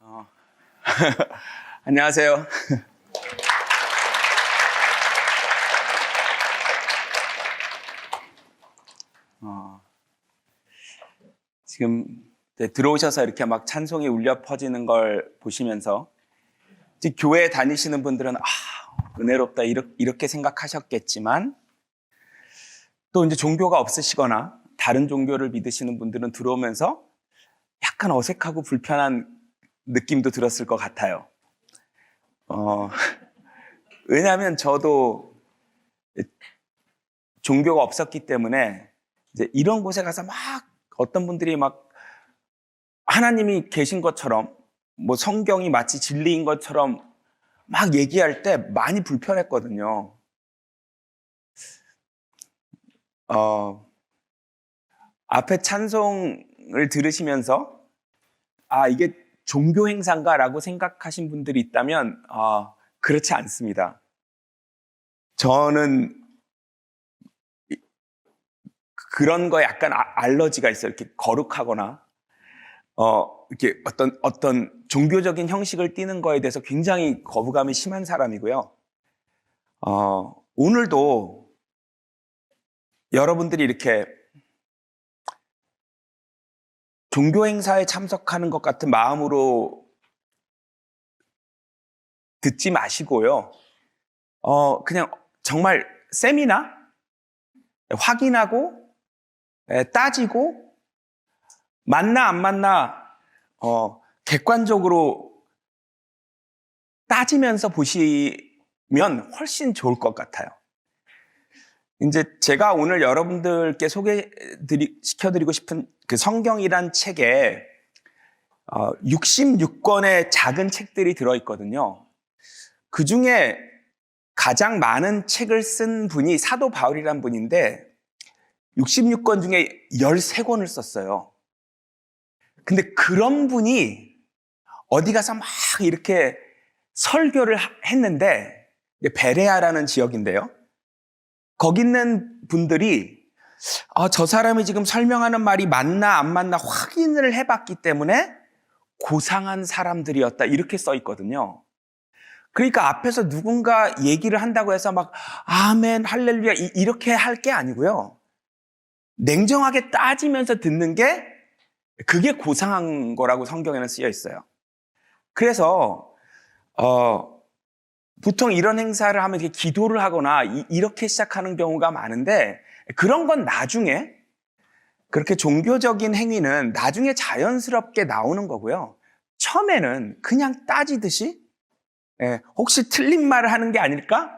어. 안녕하세요. 지금 들어오셔서 이렇게 막 찬송이 울려 퍼지는 걸 보시면서 교회 다니시는 분들은 은혜롭다 이렇게 생각하셨겠지만, 또 이제 종교가 없으시거나 다른 종교를 믿으시는 분들은 들어오면서 약간 어색하고 불편한 느낌도 들었을 것 같아요. 왜냐하면 저도 종교가 없었기 때문에 이제 이런 곳에 가서 막 어떤 분들이 막 하나님이 계신 것처럼, 뭐 성경이 마치 진리인 것처럼 막 얘기할 때 많이 불편했거든요. 앞에 찬송을 들으시면서 이게 종교 행사인가라고 생각하신 분들이 있다면 그렇지 않습니다. 저는 그런 거에 약간 알러지가 있어요. 이렇게 거룩하거나 이렇게 어떤 종교적인 형식을 띠는 거에 대해서 굉장히 거부감이 심한 사람이고요. 오늘도 여러분들이 이렇게 종교 행사에 참석하는 것 같은 마음으로 듣지 마시고요. 그냥 정말 세미나 확인하고 따지고 맞나 안 맞나 객관적으로 따지면서 보시면 훨씬 좋을 것 같아요. 이제 제가 오늘 여러분들께 시켜드리고 싶은 그 성경이란 책에 66권의 작은 책들이 들어있거든요. 그 중에 가장 많은 책을 쓴 분이 사도 바울이란 분인데 66권 중에 13권을 썼어요. 근데 그런 분이 어디 가서 막 이렇게 설교를 했는데, 베레아라는 지역인데요. 거기 있는 분들이 저 사람이 지금 설명하는 말이 맞나 안 맞나 확인을 해봤기 때문에 고상한 사람들이었다, 이렇게 써 있거든요. 그러니까 앞에서 누군가 얘기를 한다고 해서 막 아멘 할렐루야 이렇게 할 게 아니고요. 냉정하게 따지면서 듣는 게 그게 고상한 거라고 성경에는 쓰여 있어요. 그래서 보통 이런 행사를 하면 이렇게 기도를 하거나 이렇게 시작하는 경우가 많은데, 그런 건 나중에, 그렇게 종교적인 행위는 나중에 자연스럽게 나오는 거고요. 처음에는 그냥 따지듯이 혹시 틀린 말을 하는 게 아닐까?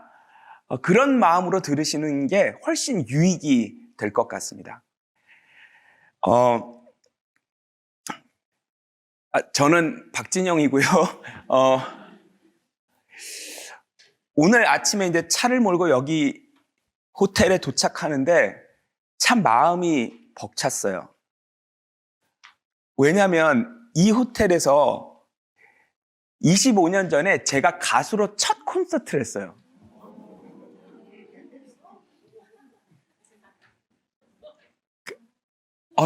그런 마음으로 들으시는 게 훨씬 유익이 될 것 같습니다. 저는 박진영이고요. 오늘 아침에 이제 차를 몰고 여기 호텔에 도착하는데 참 마음이 벅찼어요. 왜냐하면 이 호텔에서 25년 전에 제가 가수로 첫 콘서트를 했어요.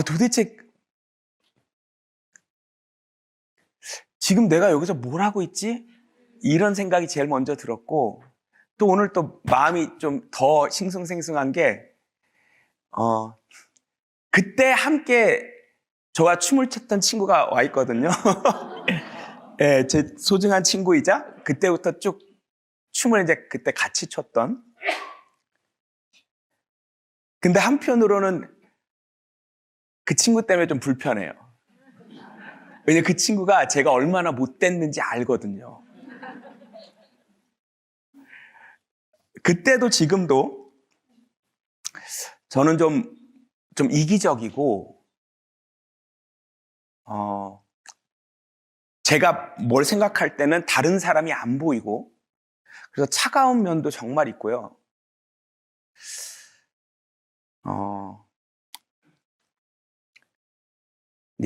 도대체 지금 내가 여기서 뭘 하고 있지? 이런 생각이 제일 먼저 들었고, 또 오늘 또 마음이 좀 더 싱숭생숭한 게 그때 함께 저와 춤을 췄던 친구가 와 있거든요. 네, 제 소중한 친구이자 그때부터 쭉 춤을 이제 그때 같이 췄던. 근데 한편으로는 그 친구 때문에 좀 불편해요. 왜냐면 그 친구가 제가 얼마나 못됐는지 알거든요. 그때도 지금도 저는 좀 이기적이고, 제가 뭘 생각할 때는 다른 사람이 안 보이고, 그래서 차가운 면도 정말 있고요.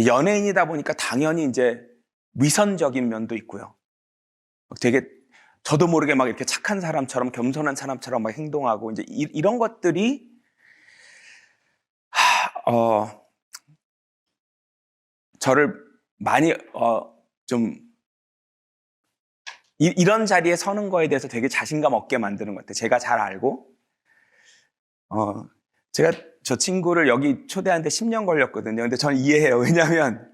연예인이다 보니까 당연히 이제 위선적인 면도 있고요. 되게 저도 모르게 막 이렇게 착한 사람처럼, 겸손한 사람처럼 막 행동하고, 이제 이런 것들이 저를 많이 좀 이런 자리에 서는 거에 대해서 되게 자신감 없게 만드는 것 같아요. 제가 잘 알고. 제가 저 친구를 여기 초대하는데 10년 걸렸거든요. 근데 저는 이해해요. 왜냐하면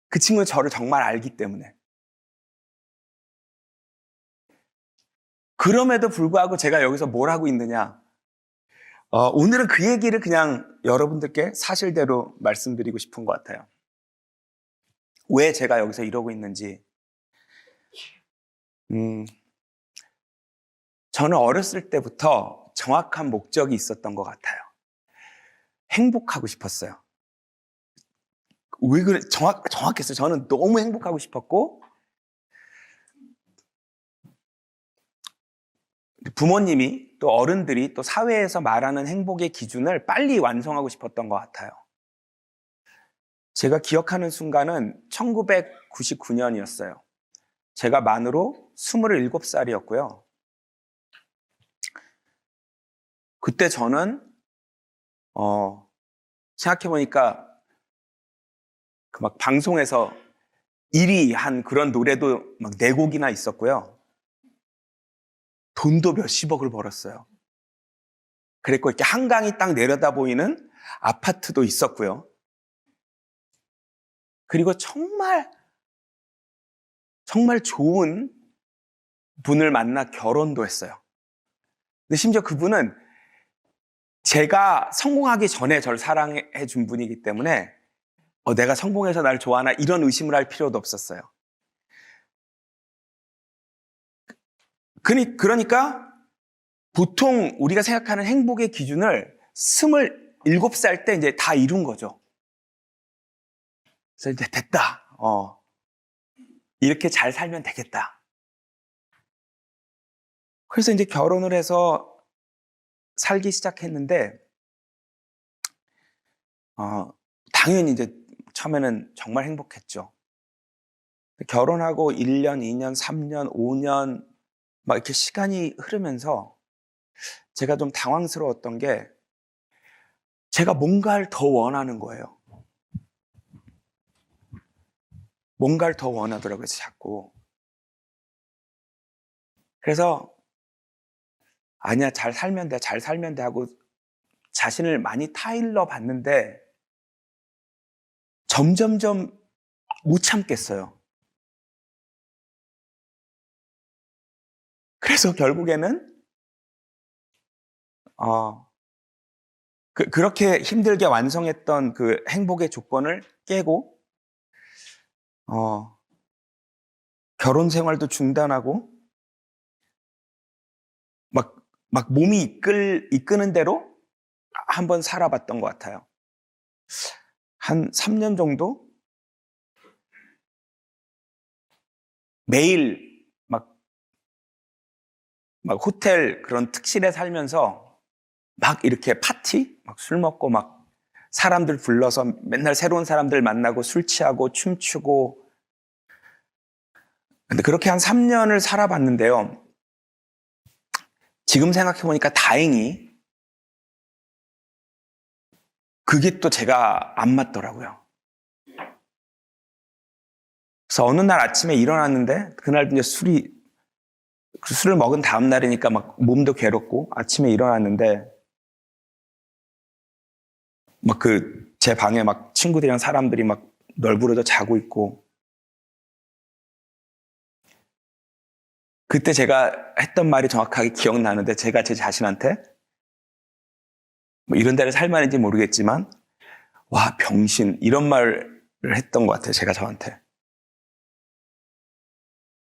그 친구는 저를 정말 알기 때문에. 그럼에도 불구하고 제가 여기서 뭘 하고 있느냐. 오늘은 그 얘기를 그냥 여러분들께 사실대로 말씀드리고 싶은 것 같아요. 왜 제가 여기서 이러고 있는지. 저는 어렸을 때부터 정확한 목적이 있었던 것 같아요. 행복하고 싶었어요. 왜 그래? 정확했어요. 저는 너무 행복하고 싶었고, 부모님이 또 어른들이 또 사회에서 말하는 행복의 기준을 빨리 완성하고 싶었던 것 같아요. 제가 기억하는 순간은 1999년이었어요. 제가 만으로 27살이었고요. 그때 저는 생각해보니까 그 막 방송에서 1위 한 그런 노래도 막 4곡이나 있었고요. 돈도 몇십억을 벌었어요. 그랬고 이렇게 한강이 딱 내려다 보이는 아파트도 있었고요. 그리고 정말 좋은 분을 만나 결혼도 했어요. 근데 심지어 그분은 제가 성공하기 전에 저를 사랑해 준 분이기 때문에 내가 성공해서 날 좋아하나 이런 의심을 할 필요도 없었어요. 그러니까 보통 우리가 생각하는 행복의 기준을 27살 때 이제 다 이룬 거죠. 그래서 이제 됐다. 이렇게 잘 살면 되겠다. 그래서 이제 결혼을 해서 살기 시작했는데, 당연히 이제 처음에는 정말 행복했죠. 결혼하고 1년, 2년, 3년, 5년, 막 이렇게 시간이 흐르면서 제가 좀 당황스러웠던 게 제가 뭔가를 더 원하는 거예요. 뭔가를 더 원하더라고요, 자꾸. 그래서 아니야, 잘 살면 돼 하고 자신을 많이 타일러 봤는데 점점점 못 참겠어요. 그래서 결국에는 그렇게 힘들게 완성했던 그 행복의 조건을 깨고 결혼 생활도 중단하고 막 몸이 이끄는 대로 한번 살아봤던 것 같아요. 한 3년 정도 매일 막 호텔 그런 특실에 살면서 막 이렇게 파티, 막 술 먹고 막 사람들 불러서 맨날 새로운 사람들 만나고 술 취하고 춤추고. 근데 그렇게 한 3년을 살아봤는데요. 지금 생각해보니까 다행히 그게 또 제가 안 맞더라고요. 그래서 어느 날 아침에 일어났는데 그날 이제 술을 먹은 다음 날이니까 막 몸도 괴롭고 아침에 일어났는데 막 제 방에 막 친구들이랑 사람들이 막 널브러져 자고 있고. 그때 제가 했던 말이 정확하게 기억나는데 제가 제 자신한테 뭐 이런 데를 살만한지 모르겠지만 와, 병신, 이런 말을 했던 것 같아요, 제가 저한테.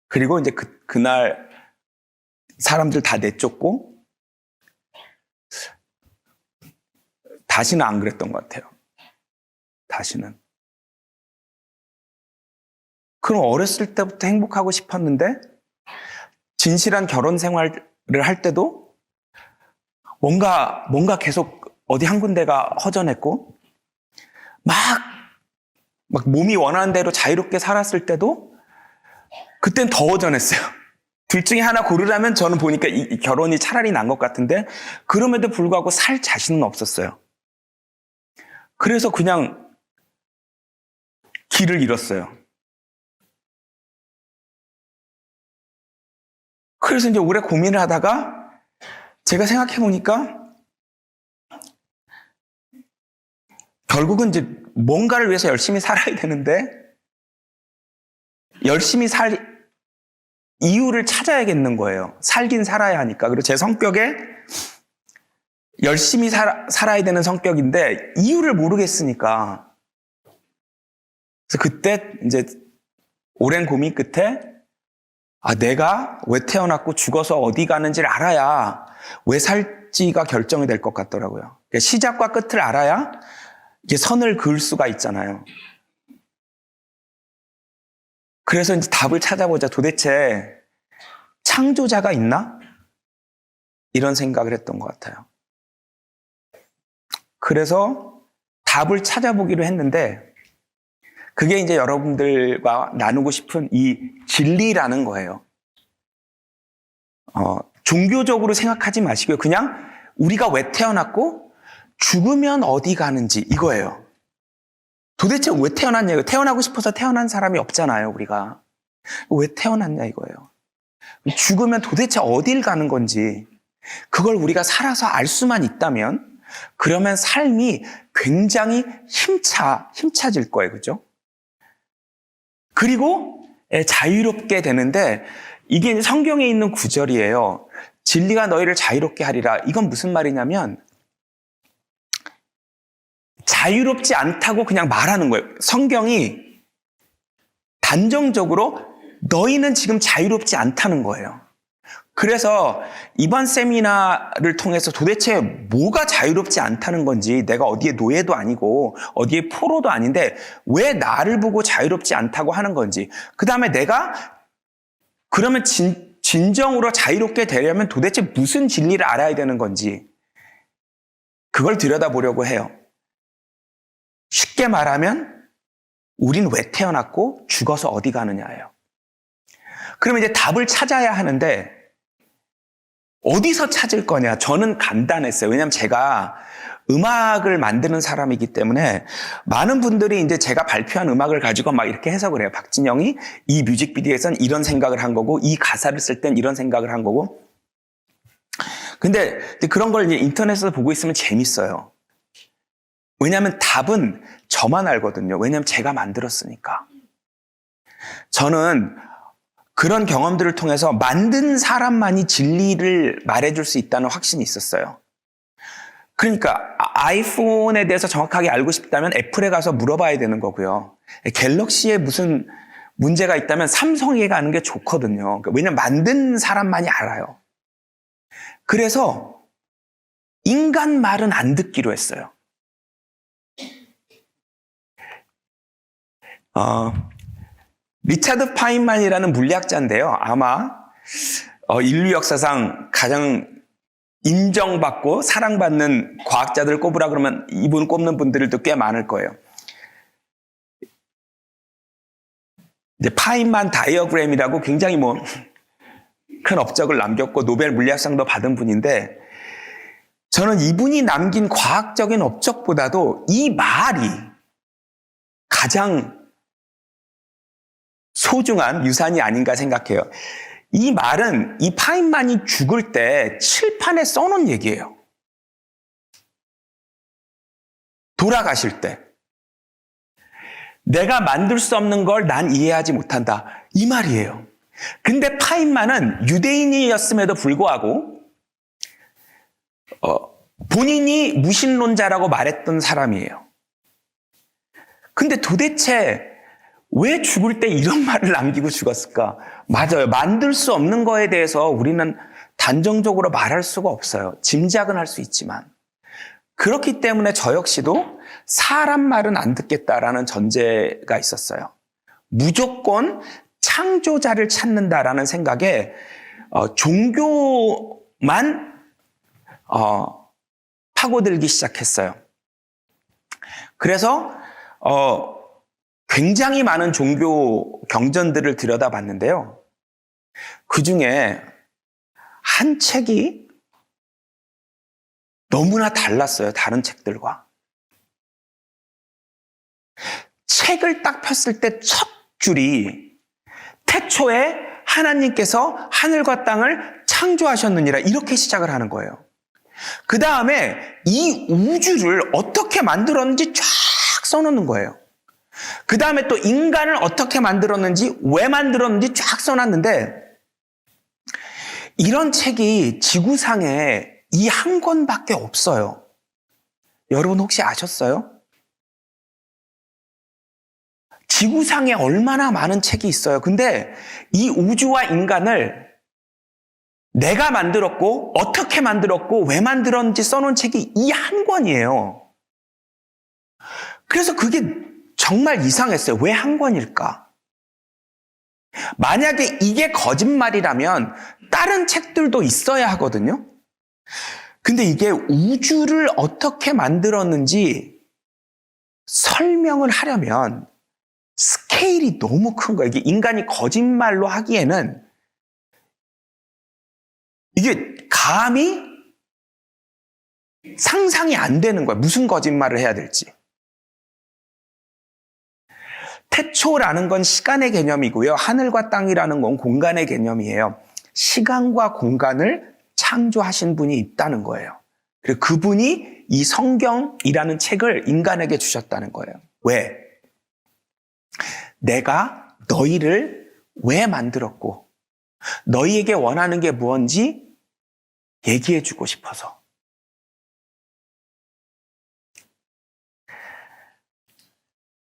그리고 이제 그날 사람들 다 내쫓고 다시는 안 그랬던 것 같아요. 다시는. 그럼 어렸을 때부터 행복하고 싶었는데 진실한 결혼 생활을 할 때도 뭔가 계속 어디 한 군데가 허전했고 막 몸이 원하는 대로 자유롭게 살았을 때도 그땐 더 허전했어요. 둘 중에 하나 고르라면 저는 보니까 이 결혼이 차라리 난 것 같은데 그럼에도 불구하고 살 자신은 없었어요. 그래서 그냥 길을 잃었어요. 그래서 이제 오래 고민을 하다가 제가 생각해 보니까 결국은 이제 뭔가를 위해서 열심히 살아야 되는데 열심히 살 이유를 찾아야겠는 거예요. 살긴 살아야 하니까. 그리고 제 성격에 열심히 살아야 되는 성격인데 이유를 모르겠으니까. 그래서 그때 이제 오랜 고민 끝에 내가 왜 태어났고 죽어서 어디 가는지를 알아야 왜 살지가 결정이 될 것 같더라고요. 그러니까 시작과 끝을 알아야 이게 선을 그을 수가 있잖아요. 그래서 이제 답을 찾아보자. 도대체 창조자가 있나? 이런 생각을 했던 것 같아요. 그래서 답을 찾아보기로 했는데 그게 이제 여러분들과 나누고 싶은 이 진리라는 거예요. 종교적으로 생각하지 마시고요. 그냥 우리가 왜 태어났고 죽으면 어디 가는지 이거예요. 도대체 왜 태어났냐? 태어나고 싶어서 태어난 사람이 없잖아요, 우리가. 왜 태어났냐 이거예요. 죽으면 도대체 어딜 가는 건지 그걸 우리가 살아서 알 수만 있다면 그러면 삶이 굉장히 힘차질 거예요. 그죠? 그리고 자유롭게 되는데 이게 성경에 있는 구절이에요. 진리가 너희를 자유롭게 하리라. 이건 무슨 말이냐면 자유롭지 않다고 그냥 말하는 거예요. 성경이 단정적으로 너희는 지금 자유롭지 않다는 거예요. 그래서 이번 세미나를 통해서 도대체 뭐가 자유롭지 않다는 건지 내가 어디에 노예도 아니고 어디에 포로도 아닌데 왜 나를 보고 자유롭지 않다고 하는 건지 그 다음에 내가 그러면 진정으로 자유롭게 되려면 도대체 무슨 진리를 알아야 되는 건지 그걸 들여다보려고 해요. 쉽게 말하면 우린 왜 태어났고 죽어서 어디 가느냐예요. 그러면 이제 답을 찾아야 하는데 어디서 찾을 거냐? 저는 간단했어요. 왜냐하면 제가 음악을 만드는 사람이기 때문에 많은 분들이 이제 제가 발표한 음악을 가지고 막 이렇게 해석을 해요. 박진영이 이 뮤직비디오에선 이런 생각을 한 거고 이 가사를 쓸 땐 이런 생각을 한 거고. 근데 그런 걸 이제 인터넷에서 보고 있으면 재밌어요. 왜냐하면 답은 저만 알거든요. 왜냐하면 제가 만들었으니까. 저는 그런 경험들을 통해서 만든 사람만이 진리를 말해줄 수 있다는 확신이 있었어요. 그러니까 아이폰에 대해서 정확하게 알고 싶다면 애플에 가서 물어봐야 되는 거고요. 갤럭시에 무슨 문제가 있다면 삼성에 가는 게 좋거든요. 왜냐하면 만든 사람만이 알아요. 그래서 인간 말은 안 듣기로 했어요. 리차드 파인만이라는 물리학자인데요. 아마 인류 역사상 가장 인정받고 사랑받는 과학자들을 꼽으라 그러면 이분 꼽는 분들도 꽤 많을 거예요. 이제 파인만 다이어그램이라고 굉장히 큰 업적을 남겼고 노벨 물리학상도 받은 분인데 저는 이분이 남긴 과학적인 업적보다도 이 말이 가장 소중한 유산이 아닌가 생각해요. 이 말은 이 파인만이 죽을 때 칠판에 써놓은 얘기예요. 돌아가실 때. 내가 만들 수 없는 걸 난 이해하지 못한다. 이 말이에요. 근데 파인만은 유대인이었음에도 불구하고 본인이 무신론자라고 말했던 사람이에요. 근데 도대체 왜 죽을 때 이런 말을 남기고 죽었을까? 맞아요. 만들 수 없는 거에 대해서 우리는 단정적으로 말할 수가 없어요. 짐작은 할 수 있지만. 그렇기 때문에 저 역시도 사람 말은 안 듣겠다라는 전제가 있었어요. 무조건 창조자를 찾는다라는 생각에 종교만 파고들기 시작했어요. 그래서 굉장히 많은 종교 경전들을 들여다봤는데요. 그 중에 한 책이 너무나 달랐어요. 다른 책들과. 책을 딱 폈을 때 첫 줄이 태초에 하나님께서 하늘과 땅을 창조하셨느니라 이렇게 시작을 하는 거예요. 그 다음에 이 우주를 어떻게 만들었는지 쫙 써놓는 거예요. 그 다음에 또 인간을 어떻게 만들었는지, 왜 만들었는지 쫙 써놨는데 이런 책이 지구상에 이 한 권밖에 없어요. 여러분 혹시 아셨어요? 지구상에 얼마나 많은 책이 있어요. 근데 이 우주와 인간을 내가 만들었고 어떻게 만들었고 왜 만들었는지 써놓은 책이 이 한 권이에요. 그래서 그게 정말 이상했어요. 왜 한 권일까? 만약에 이게 거짓말이라면 다른 책들도 있어야 하거든요. 근데 이게 우주를 어떻게 만들었는지 설명을 하려면 스케일이 너무 큰 거예요. 이게 인간이 거짓말로 하기에는 이게 감히 상상이 안 되는 거예요. 무슨 거짓말을 해야 될지. 태초라는 건 시간의 개념이고요. 하늘과 땅이라는 건 공간의 개념이에요. 시간과 공간을 창조하신 분이 있다는 거예요. 그리고 그분이 이 성경이라는 책을 인간에게 주셨다는 거예요. 왜? 내가 너희를 왜 만들었고 너희에게 원하는 게 무엇인지 얘기해 주고 싶어서.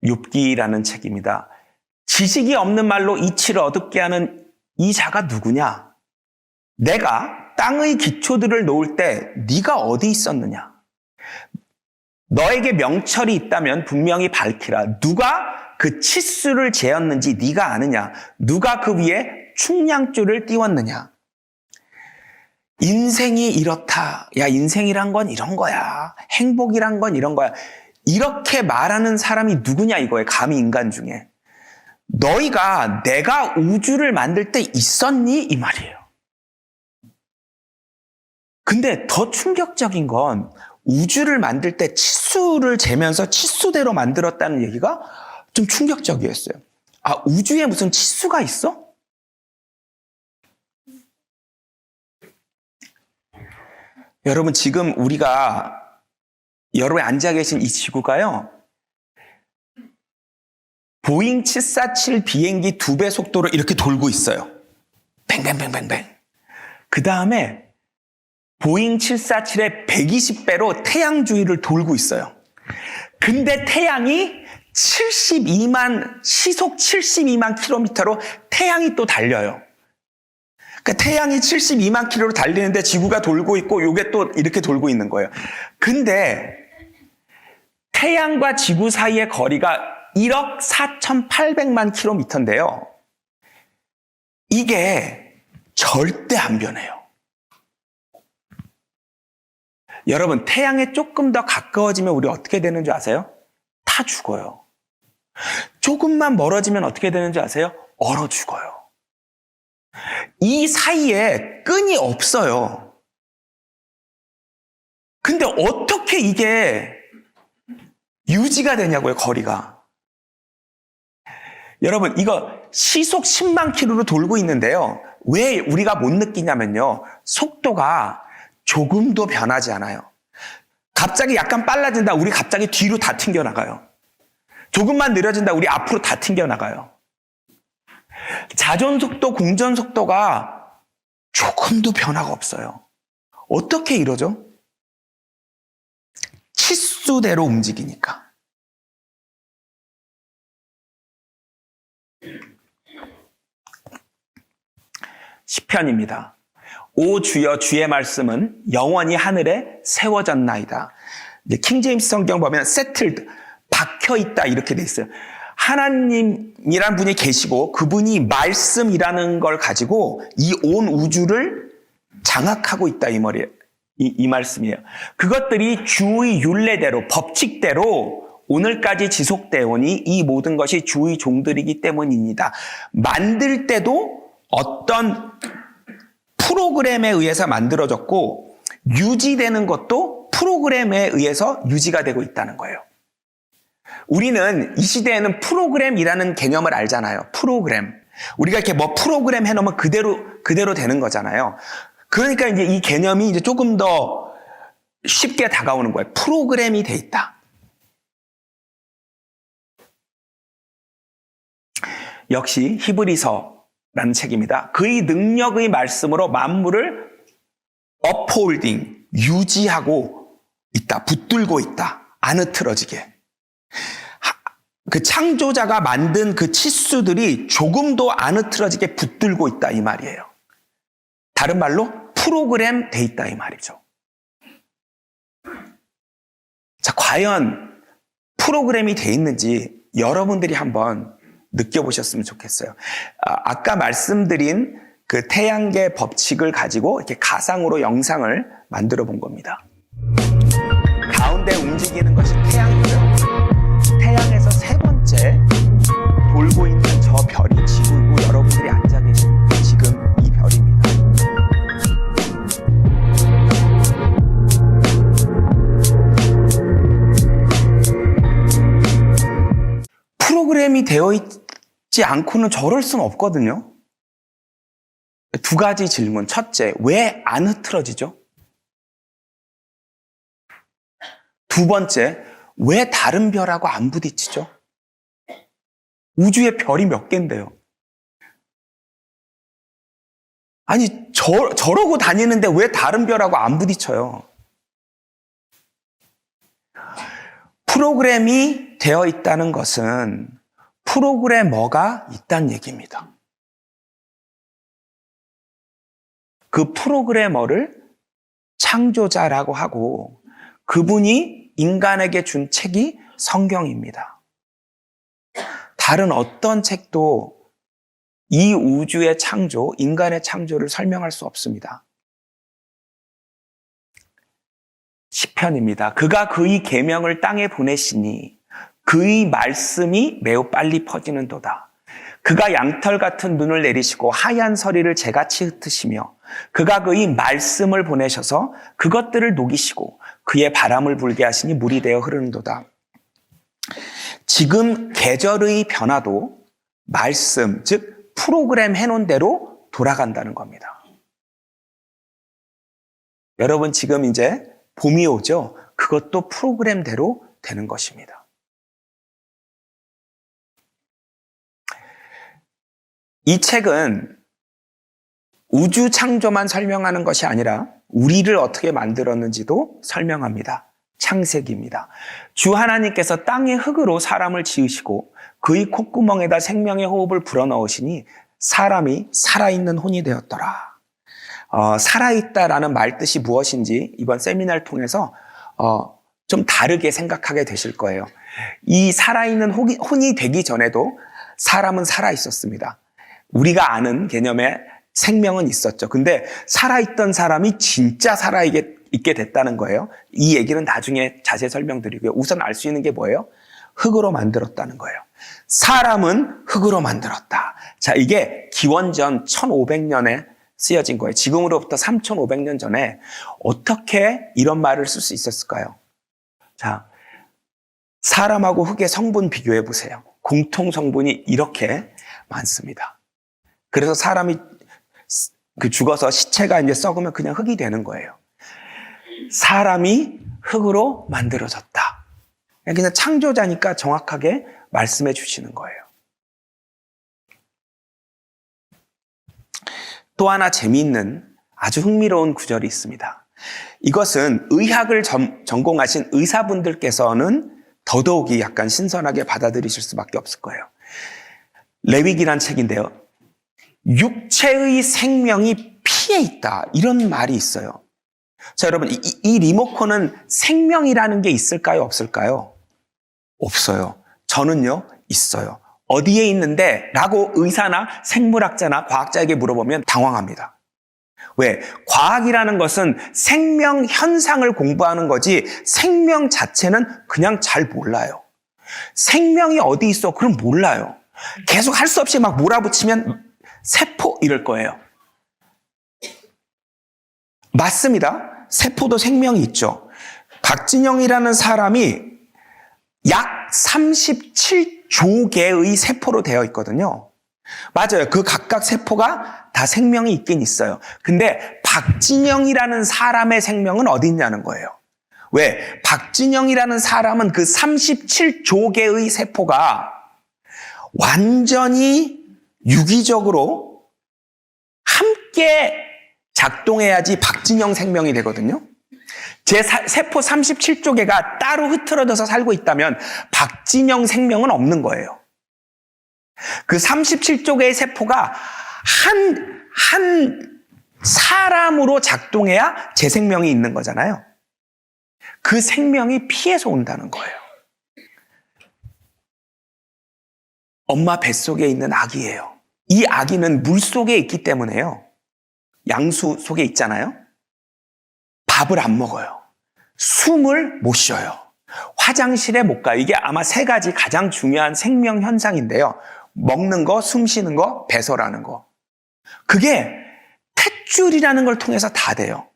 욥기라는 책입니다. 지식이 없는 말로 이치를 어둡게 하는 이 자가 누구냐? 내가 땅의 기초들을 놓을 때 네가 어디 있었느냐? 너에게 명철이 있다면 분명히 밝히라. 누가 그 치수를 재었는지 네가 아느냐? 누가 그 위에 충량줄을 띄웠느냐? 인생이 이렇다. 야, 인생이란 건 이런 거야. 행복이란 건 이런 거야. 이렇게 말하는 사람이 누구냐 이거예요. 감히 인간 중에. 너희가 내가 우주를 만들 때 있었니? 이 말이에요. 근데 더 충격적인 건 우주를 만들 때 치수를 재면서 치수대로 만들었다는 얘기가 좀 충격적이었어요. 아, 우주에 무슨 치수가 있어? 여러분, 지금 우리가 여러분이 앉아 계신 이 지구가요, 보잉 747 비행기 2배 속도로 이렇게 돌고 있어요. 뱅뱅뱅뱅뱅. 그 다음에 보잉 747의 120배로 태양 주위를 돌고 있어요. 근데 태양이 시속 72만 킬로미터로 태양이 또 달려요. 그러니까 태양이 72만 킬로로 달리는데 지구가 돌고 있고 이게 또 이렇게 돌고 있는 거예요. 근데 태양과 지구 사이의 거리가 1억 4,800만 킬로미터인데요. 이게 절대 안 변해요. 여러분, 태양에 조금 더 가까워지면 우리 어떻게 되는 줄 아세요? 타 죽어요. 조금만 멀어지면 어떻게 되는 줄 아세요? 얼어 죽어요. 이 사이에 끈이 없어요. 근데 어떻게 이게 유지가 되냐고요, 거리가. 여러분, 이거 시속 10만 킬로로 돌고 있는데요. 왜 우리가 못 느끼냐면요. 속도가 조금도 변하지 않아요. 갑자기 약간 빨라진다, 우리 갑자기 뒤로 다 튕겨나가요. 조금만 느려진다, 우리 앞으로 다 튕겨나가요. 자전속도, 공전속도가 조금도 변화가 없어요. 어떻게 이러죠? 치수대로 움직이니까. 시편입니다. 오 주여, 주의 말씀은 영원히 하늘에 세워졌나이다. 이제 킹제임스 성경 보면 settled, 박혀있다 이렇게 돼 있어요. 하나님이란 분이 계시고 그분이 말씀이라는 걸 가지고 이 온 우주를 장악하고 있다 이 말이에요. 이 말씀이에요. 그것들이 주의 율례대로, 법칙대로 오늘까지 지속되어 오니 이 모든 것이 주의 종들이기 때문입니다. 만들 때도 어떤 프로그램에 의해서 만들어졌고 유지되는 것도 프로그램에 의해서 유지가 되고 있다는 거예요. 우리는 이 시대에는 프로그램이라는 개념을 알잖아요. 프로그램. 우리가 이렇게 뭐 프로그램 해놓으면 그대로 되는 거잖아요. 그러니까 이제 이 개념이 이제 조금 더 쉽게 다가오는 거예요. 프로그램이 돼 있다. 역시 히브리서라는 책입니다. 그의 능력의 말씀으로 만물을 업홀딩, 유지하고 있다. 붙들고 있다. 안 흐트러지게. 그 창조자가 만든 그 치수들이 조금도 안 흐트러지게 붙들고 있다 이 말이에요. 다른 말로 프로그램 돼 있다 이 말이죠. 자, 과연 프로그램이 돼 있는지 여러분들이 한번 느껴보셨으면 좋겠어요. 아까 말씀드린 그 태양계 법칙을 가지고 이렇게 가상으로 영상을 만들어 본 겁니다. 가운데 움직이는 것이 태양이고요. 태양에서 세 번째 돌고 있는 저 별이 지구이고 여러분들이 앉아 계신 지금 이 별입니다. 프로그램이 되어 있지 않고는 저럴 수는 없거든요. 두 가지 질문. 첫째, 왜 안 흐트러지죠? 두 번째, 왜 다른 별하고 안 부딪히죠? 우주에 별이 몇 개인데요? 아니, 저러고 다니는데 왜 다른 별하고 안 부딪혀요? 프로그램이 되어 있다는 것은 프로그래머가 있다는 얘기입니다. 그 프로그래머를 창조자라고 하고 그분이 인간에게 준 책이 성경입니다. 다른 어떤 책도 이 우주의 창조, 인간의 창조를 설명할 수 없습니다. 시편입니다. 그가 그의 계명을 땅에 보내시니 그의 말씀이 매우 빨리 퍼지는도다. 그가 양털 같은 눈을 내리시고 하얀 서리를 재같이 흩으시며 그가 그의 말씀을 보내셔서 그것들을 녹이시고 그의 바람을 불게 하시니 물이 되어 흐르는도다. 지금 계절의 변화도 말씀, 즉 프로그램 해놓은 대로 돌아간다는 겁니다. 여러분 지금 이제 봄이 오죠? 그것도 프로그램대로 되는 것입니다. 이 책은 우주 창조만 설명하는 것이 아니라 우리를 어떻게 만들었는지도 설명합니다. 창세기입니다. 주 하나님께서 땅의 흙으로 사람을 지으시고 그의 콧구멍에다 생명의 호흡을 불어넣으시니 사람이 살아있는 혼이 되었더라. 살아있다라는 말 뜻이 무엇인지 이번 세미나를 통해서 좀 다르게 생각하게 되실 거예요. 이 살아있는 혼이 되기 전에도 사람은 살아있었습니다. 우리가 아는 개념의 생명은 있었죠. 근데 살아있던 사람이 진짜 살아있게 됐다는 거예요. 이 얘기는 나중에 자세히 설명드리고요. 우선 알 수 있는 게 뭐예요? 흙으로 만들었다는 거예요. 사람은 흙으로 만들었다. 자, 이게 기원전 1500년에 쓰여진 거예요. 지금으로부터 3500년 전에 어떻게 이런 말을 쓸 수 있었을까요? 자, 사람하고 흙의 성분 비교해 보세요. 공통 성분이 이렇게 많습니다. 그래서 사람이 죽어서 시체가 이제 썩으면 그냥 흙이 되는 거예요. 사람이 흙으로 만들어졌다. 그냥 창조자니까 정확하게 말씀해 주시는 거예요. 또 하나 재미있는 아주 흥미로운 구절이 있습니다. 이것은 의학을 전공하신 의사분들께서는 더더욱이 약간 신선하게 받아들이실 수밖에 없을 거예요. 레위기란 책인데요. 육체의 생명이 피에 있다. 이런 말이 있어요. 자, 여러분, 이 리모컨은 생명이라는 게 있을까요? 없을까요? 없어요. 저는요, 있어요. 어디에 있는데? 라고 의사나 생물학자나 과학자에게 물어보면 당황합니다. 왜? 과학이라는 것은 생명 현상을 공부하는 거지 생명 자체는 그냥 잘 몰라요. 생명이 어디 있어? 그럼 몰라요. 계속 할 수 없이 막 몰아붙이면 세포 이럴 거예요. 맞습니다. 세포도 생명이 있죠. 박진영이라는 사람이 약 37조 개의 세포로 되어 있거든요. 맞아요. 그 각각 세포가 다 생명이 있긴 있어요. 근데 박진영이라는 사람의 생명은 어디 있냐는 거예요. 왜? 박진영이라는 사람은 그 37조 개의 세포가 완전히 유기적으로 함께 작동해야지 박진영 생명이 되거든요. 제 세포 37조 개가 따로 흐트러져서 살고 있다면 박진영 생명은 없는 거예요. 그 37조 개의 세포가 한 사람으로 작동해야 제 생명이 있는 거잖아요. 그 생명이 피에서 온다는 거예요. 엄마 뱃속에 있는 아기예요. 이 아기는 물 속에 있기 때문에요. 양수 속에 있잖아요. 밥을 안 먹어요. 숨을 못 쉬어요. 화장실에 못 가요. 이게 아마 세 가지 가장 중요한 생명 현상인데요. 먹는 거, 숨 쉬는 거, 배설하는 거. 그게 탯줄이라는 걸 통해서 다 돼요.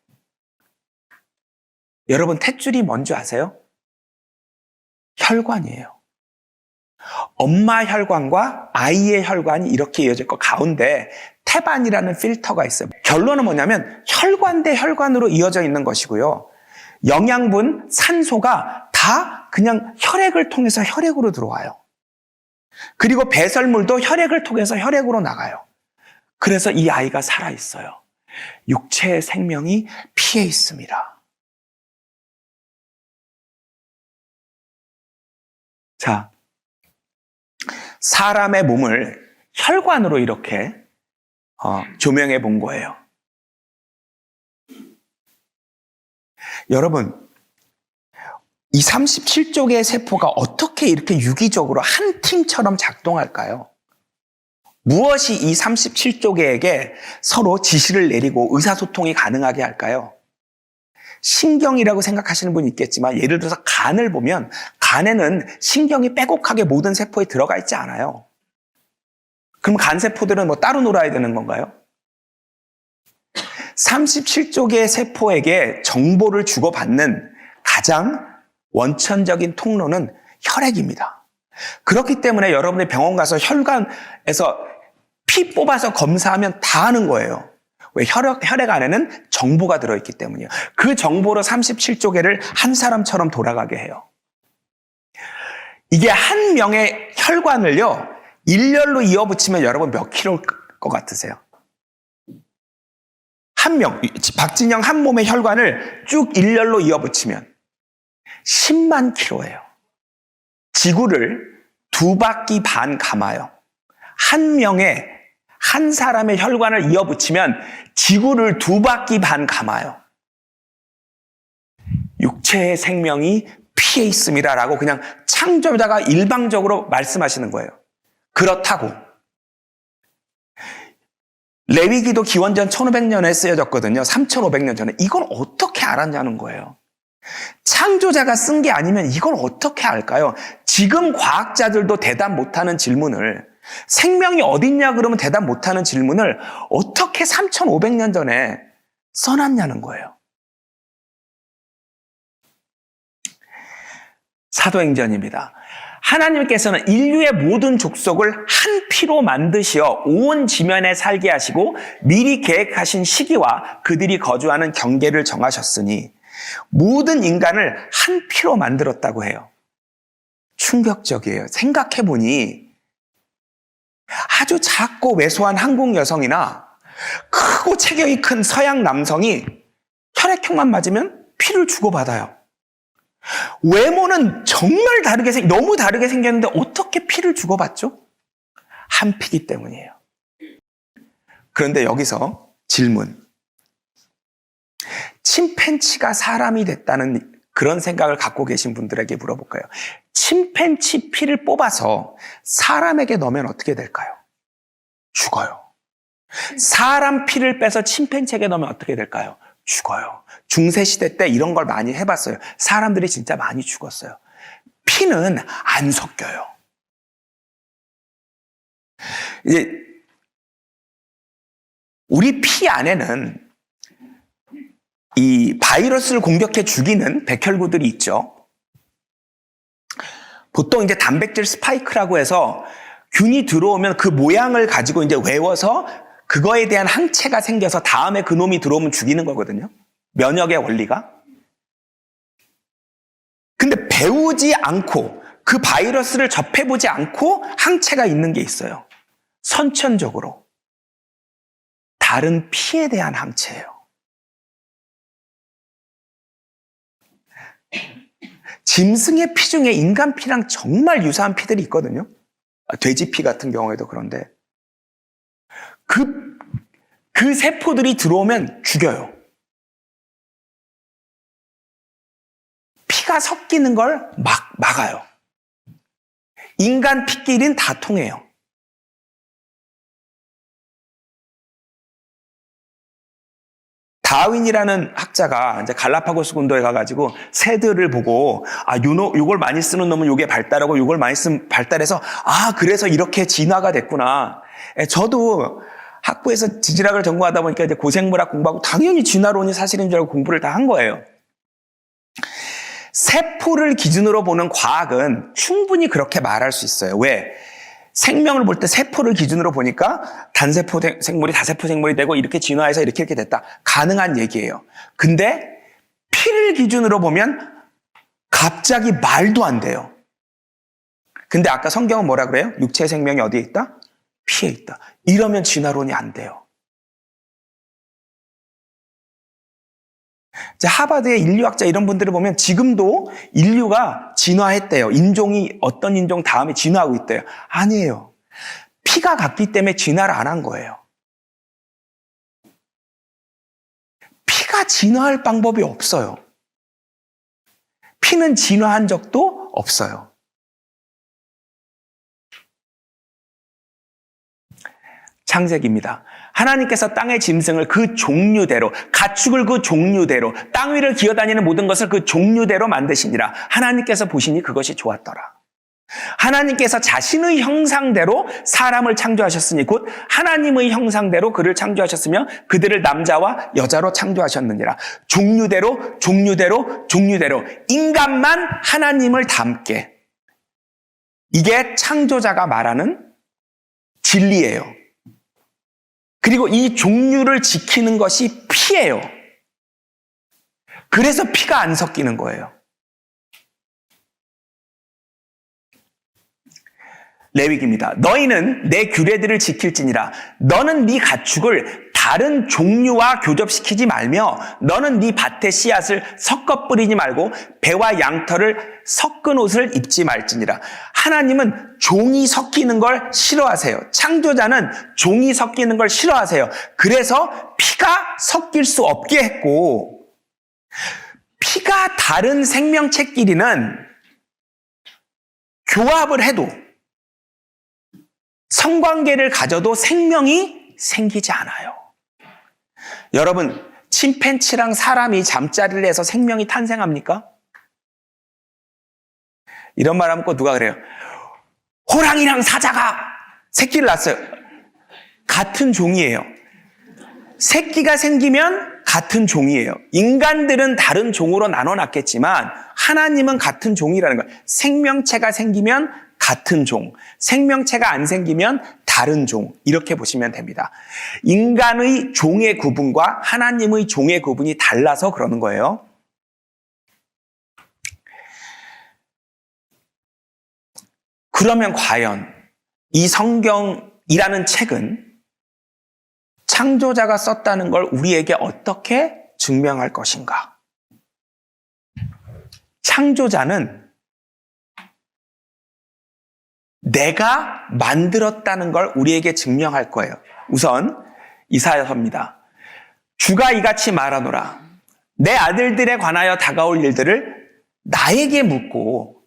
여러분, 탯줄이 뭔지 아세요? 혈관이에요. 엄마 혈관과 아이의 혈관이 이렇게 이어질 거 가운데 태반이라는 필터가 있어요. 결론은 뭐냐면 혈관 대 혈관으로 이어져 있는 것이고요. 영양분, 산소가 다 그냥 혈액을 통해서 혈액으로 들어와요. 그리고 배설물도 혈액을 통해서 혈액으로 나가요. 그래서 이 아이가 살아있어요. 육체의 생명이 피에 있습니다. 자, 사람의 몸을 혈관으로 이렇게 조명해 본 거예요. 여러분, 이 37조 개의 세포가 어떻게 이렇게 유기적으로 한 팀처럼 작동할까요? 무엇이 이 37조 개에게 서로 지시를 내리고 의사소통이 가능하게 할까요? 신경이라고 생각하시는 분이 있겠지만 예를 들어서 간을 보면 간에는 신경이 빼곡하게 모든 세포에 들어가 있지 않아요. 그럼 간세포들은 뭐 따로 놀아야 되는 건가요? 37조 개의 세포에게 정보를 주고받는 가장 원천적인 통로는 혈액입니다. 그렇기 때문에 여러분이 병원 가서 혈관에서 피 뽑아서 검사하면 다 아는 거예요. 왜? 혈액 안에는 정보가 들어있기 때문이에요. 그 정보로 37조 개를 한 사람처럼 돌아가게 해요. 이게 한 명의 혈관을요, 일렬로 이어붙이면 여러분 몇 킬로일 것 같으세요? 한 명, 박진영 한 몸의 혈관을 쭉 일렬로 이어붙이면 10만 킬로예요. 지구를 2바퀴 반 감아요. 한 사람의 혈관을 이어붙이면 지구를 2바퀴 반 감아요. 육체의 생명이 피에 있습니다라고 그냥 창조자가 일방적으로 말씀하시는 거예요. 그렇다고. 레위기도 기원전 1500년에 쓰여졌거든요. 3500년 전에. 이걸 어떻게 알았냐는 거예요. 창조자가 쓴 게 아니면 이걸 어떻게 알까요? 지금 과학자들도 대답 못하는 질문을, 생명이 어딨냐 그러면 대답 못하는 질문을 어떻게 3500년 전에 써놨냐는 거예요. 사도행전입니다. 하나님께서는 인류의 모든 족속을 한 피로 만드시어 온 지면에 살게 하시고 미리 계획하신 시기와 그들이 거주하는 경계를 정하셨으니 모든 인간을 한 피로 만들었다고 해요. 충격적이에요. 생각해보니 아주 작고 왜소한 한국 여성이나 크고 체격이 큰 서양 남성이 혈액형만 맞으면 피를 주고받아요. 외모는 정말 너무 다르게 생겼는데 어떻게 피를 주고받죠? 한 피기 때문이에요. 그런데 여기서 질문. 침팬치가 사람이 됐다는 그런 생각을 갖고 계신 분들에게 물어볼까요? 침팬치 피를 뽑아서 사람에게 넣으면 어떻게 될까요? 죽어요. 사람 피를 빼서 침팬치에게 넣으면 어떻게 될까요? 죽어요. 중세시대 때 이런 걸 많이 해봤어요. 사람들이 진짜 많이 죽었어요. 피는 안 섞여요. 이제 우리 피 안에는 이 바이러스를 공격해 죽이는 백혈구들이 있죠. 보통 이제 단백질 스파이크라고 해서 균이 들어오면 그 모양을 가지고 이제 외워서 그거에 대한 항체가 생겨서 다음에 그 놈이 들어오면 죽이는 거거든요. 면역의 원리가. 근데 배우지 않고 그 바이러스를 접해보지 않고 항체가 있는 게 있어요. 선천적으로. 다른 피에 대한 항체예요. 짐승의 피 중에 인간 피랑 정말 유사한 피들이 있거든요. 돼지 피 같은 경우에도 그런데 그 세포들이 들어오면 죽여요. 피가 섞이는 걸 막아요. 인간 피끼리는 다 통해요. 다윈이라는 학자가 이제 갈라파고스 군도에 가가지고 새들을 보고 요걸 많이 쓰는 놈은 요게 발달하고 요걸 많이 쓰면 발달해서 그래서 이렇게 진화가 됐구나. 저도 학부에서 지질학을 전공하다 보니까 이제 고생물학 공부하고 당연히 진화론이 사실인 줄 알고 공부를 다 한 거예요. 세포를 기준으로 보는 과학은 충분히 그렇게 말할 수 있어요. 왜? 생명을 볼 때 세포를 기준으로 보니까 단세포 생물이 다세포 생물이 되고 이렇게 진화해서 이렇게 됐다. 가능한 얘기예요. 근데 피를 기준으로 보면 갑자기 말도 안 돼요. 근데 아까 성경은 뭐라 그래요? 육체 생명이 어디에 있다? 피에 있다. 이러면 진화론이 안 돼요. 하버드의 인류학자 이런 분들을 보면 지금도 인류가 진화했대요. 인종이 어떤 인종 다음에 진화하고 있대요. 아니에요. 피가 같기 때문에 진화를 안 한 거예요. 피가 진화할 방법이 없어요. 피는 진화한 적도 없어요. 창세기입니다. 하나님께서 땅의 짐승을 그 종류대로, 가축을 그 종류대로, 땅 위를 기어다니는 모든 것을 그 종류대로 만드시니라. 하나님께서 보시니 그것이 좋았더라. 하나님께서 자신의 형상대로 사람을 창조하셨으니 곧 하나님의 형상대로 그를 창조하셨으며 그들을 남자와 여자로 창조하셨느니라. 종류대로, 종류대로, 종류대로 인간만 하나님을 닮게. 이게 창조자가 말하는 진리예요. 그리고 이 종류를 지키는 것이 피예요. 그래서 피가 안 섞이는 거예요. 레위기입니다. 너희는 내 규례들을 지킬지니라. 너는 네 가축을 다른 종류와 교접시키지 말며 너는 네 밭의 씨앗을 섞어 뿌리지 말고 배와 양털을 섞은 옷을 입지 말지니라. 하나님은 종이 섞이는 걸 싫어하세요. 창조자는 종이 섞이는 걸 싫어하세요. 그래서 피가 섞일 수 없게 했고, 피가 다른 생명체끼리는 교합을 해도 성관계를 가져도 생명이 생기지 않아요. 여러분, 침팬치랑 사람이 잠자리를 해서 생명이 탄생합니까? 이런 말 하면 꼭 누가 그래요? 호랑이랑 사자가 새끼를 낳았어요. 같은 종이에요. 새끼가 생기면 같은 종이에요. 인간들은 다른 종으로 나눠놨겠지만 하나님은 같은 종이라는 거예요. 생명체가 생기면 같은 종, 생명체가 안 생기면 다른 종, 이렇게 보시면 됩니다. 인간의 종의 구분과 하나님의 종의 구분이 달라서 그러는 거예요. 그러면 과연 이 성경이라는 책은 창조자가 썼다는 걸 우리에게 어떻게 증명할 것인가? 창조자는 내가 만들었다는 걸 우리에게 증명할 거예요. 우선 이사야서입니다. 주가 이같이 말하노라. 내 아들들에 관하여 다가올 일들을 나에게 묻고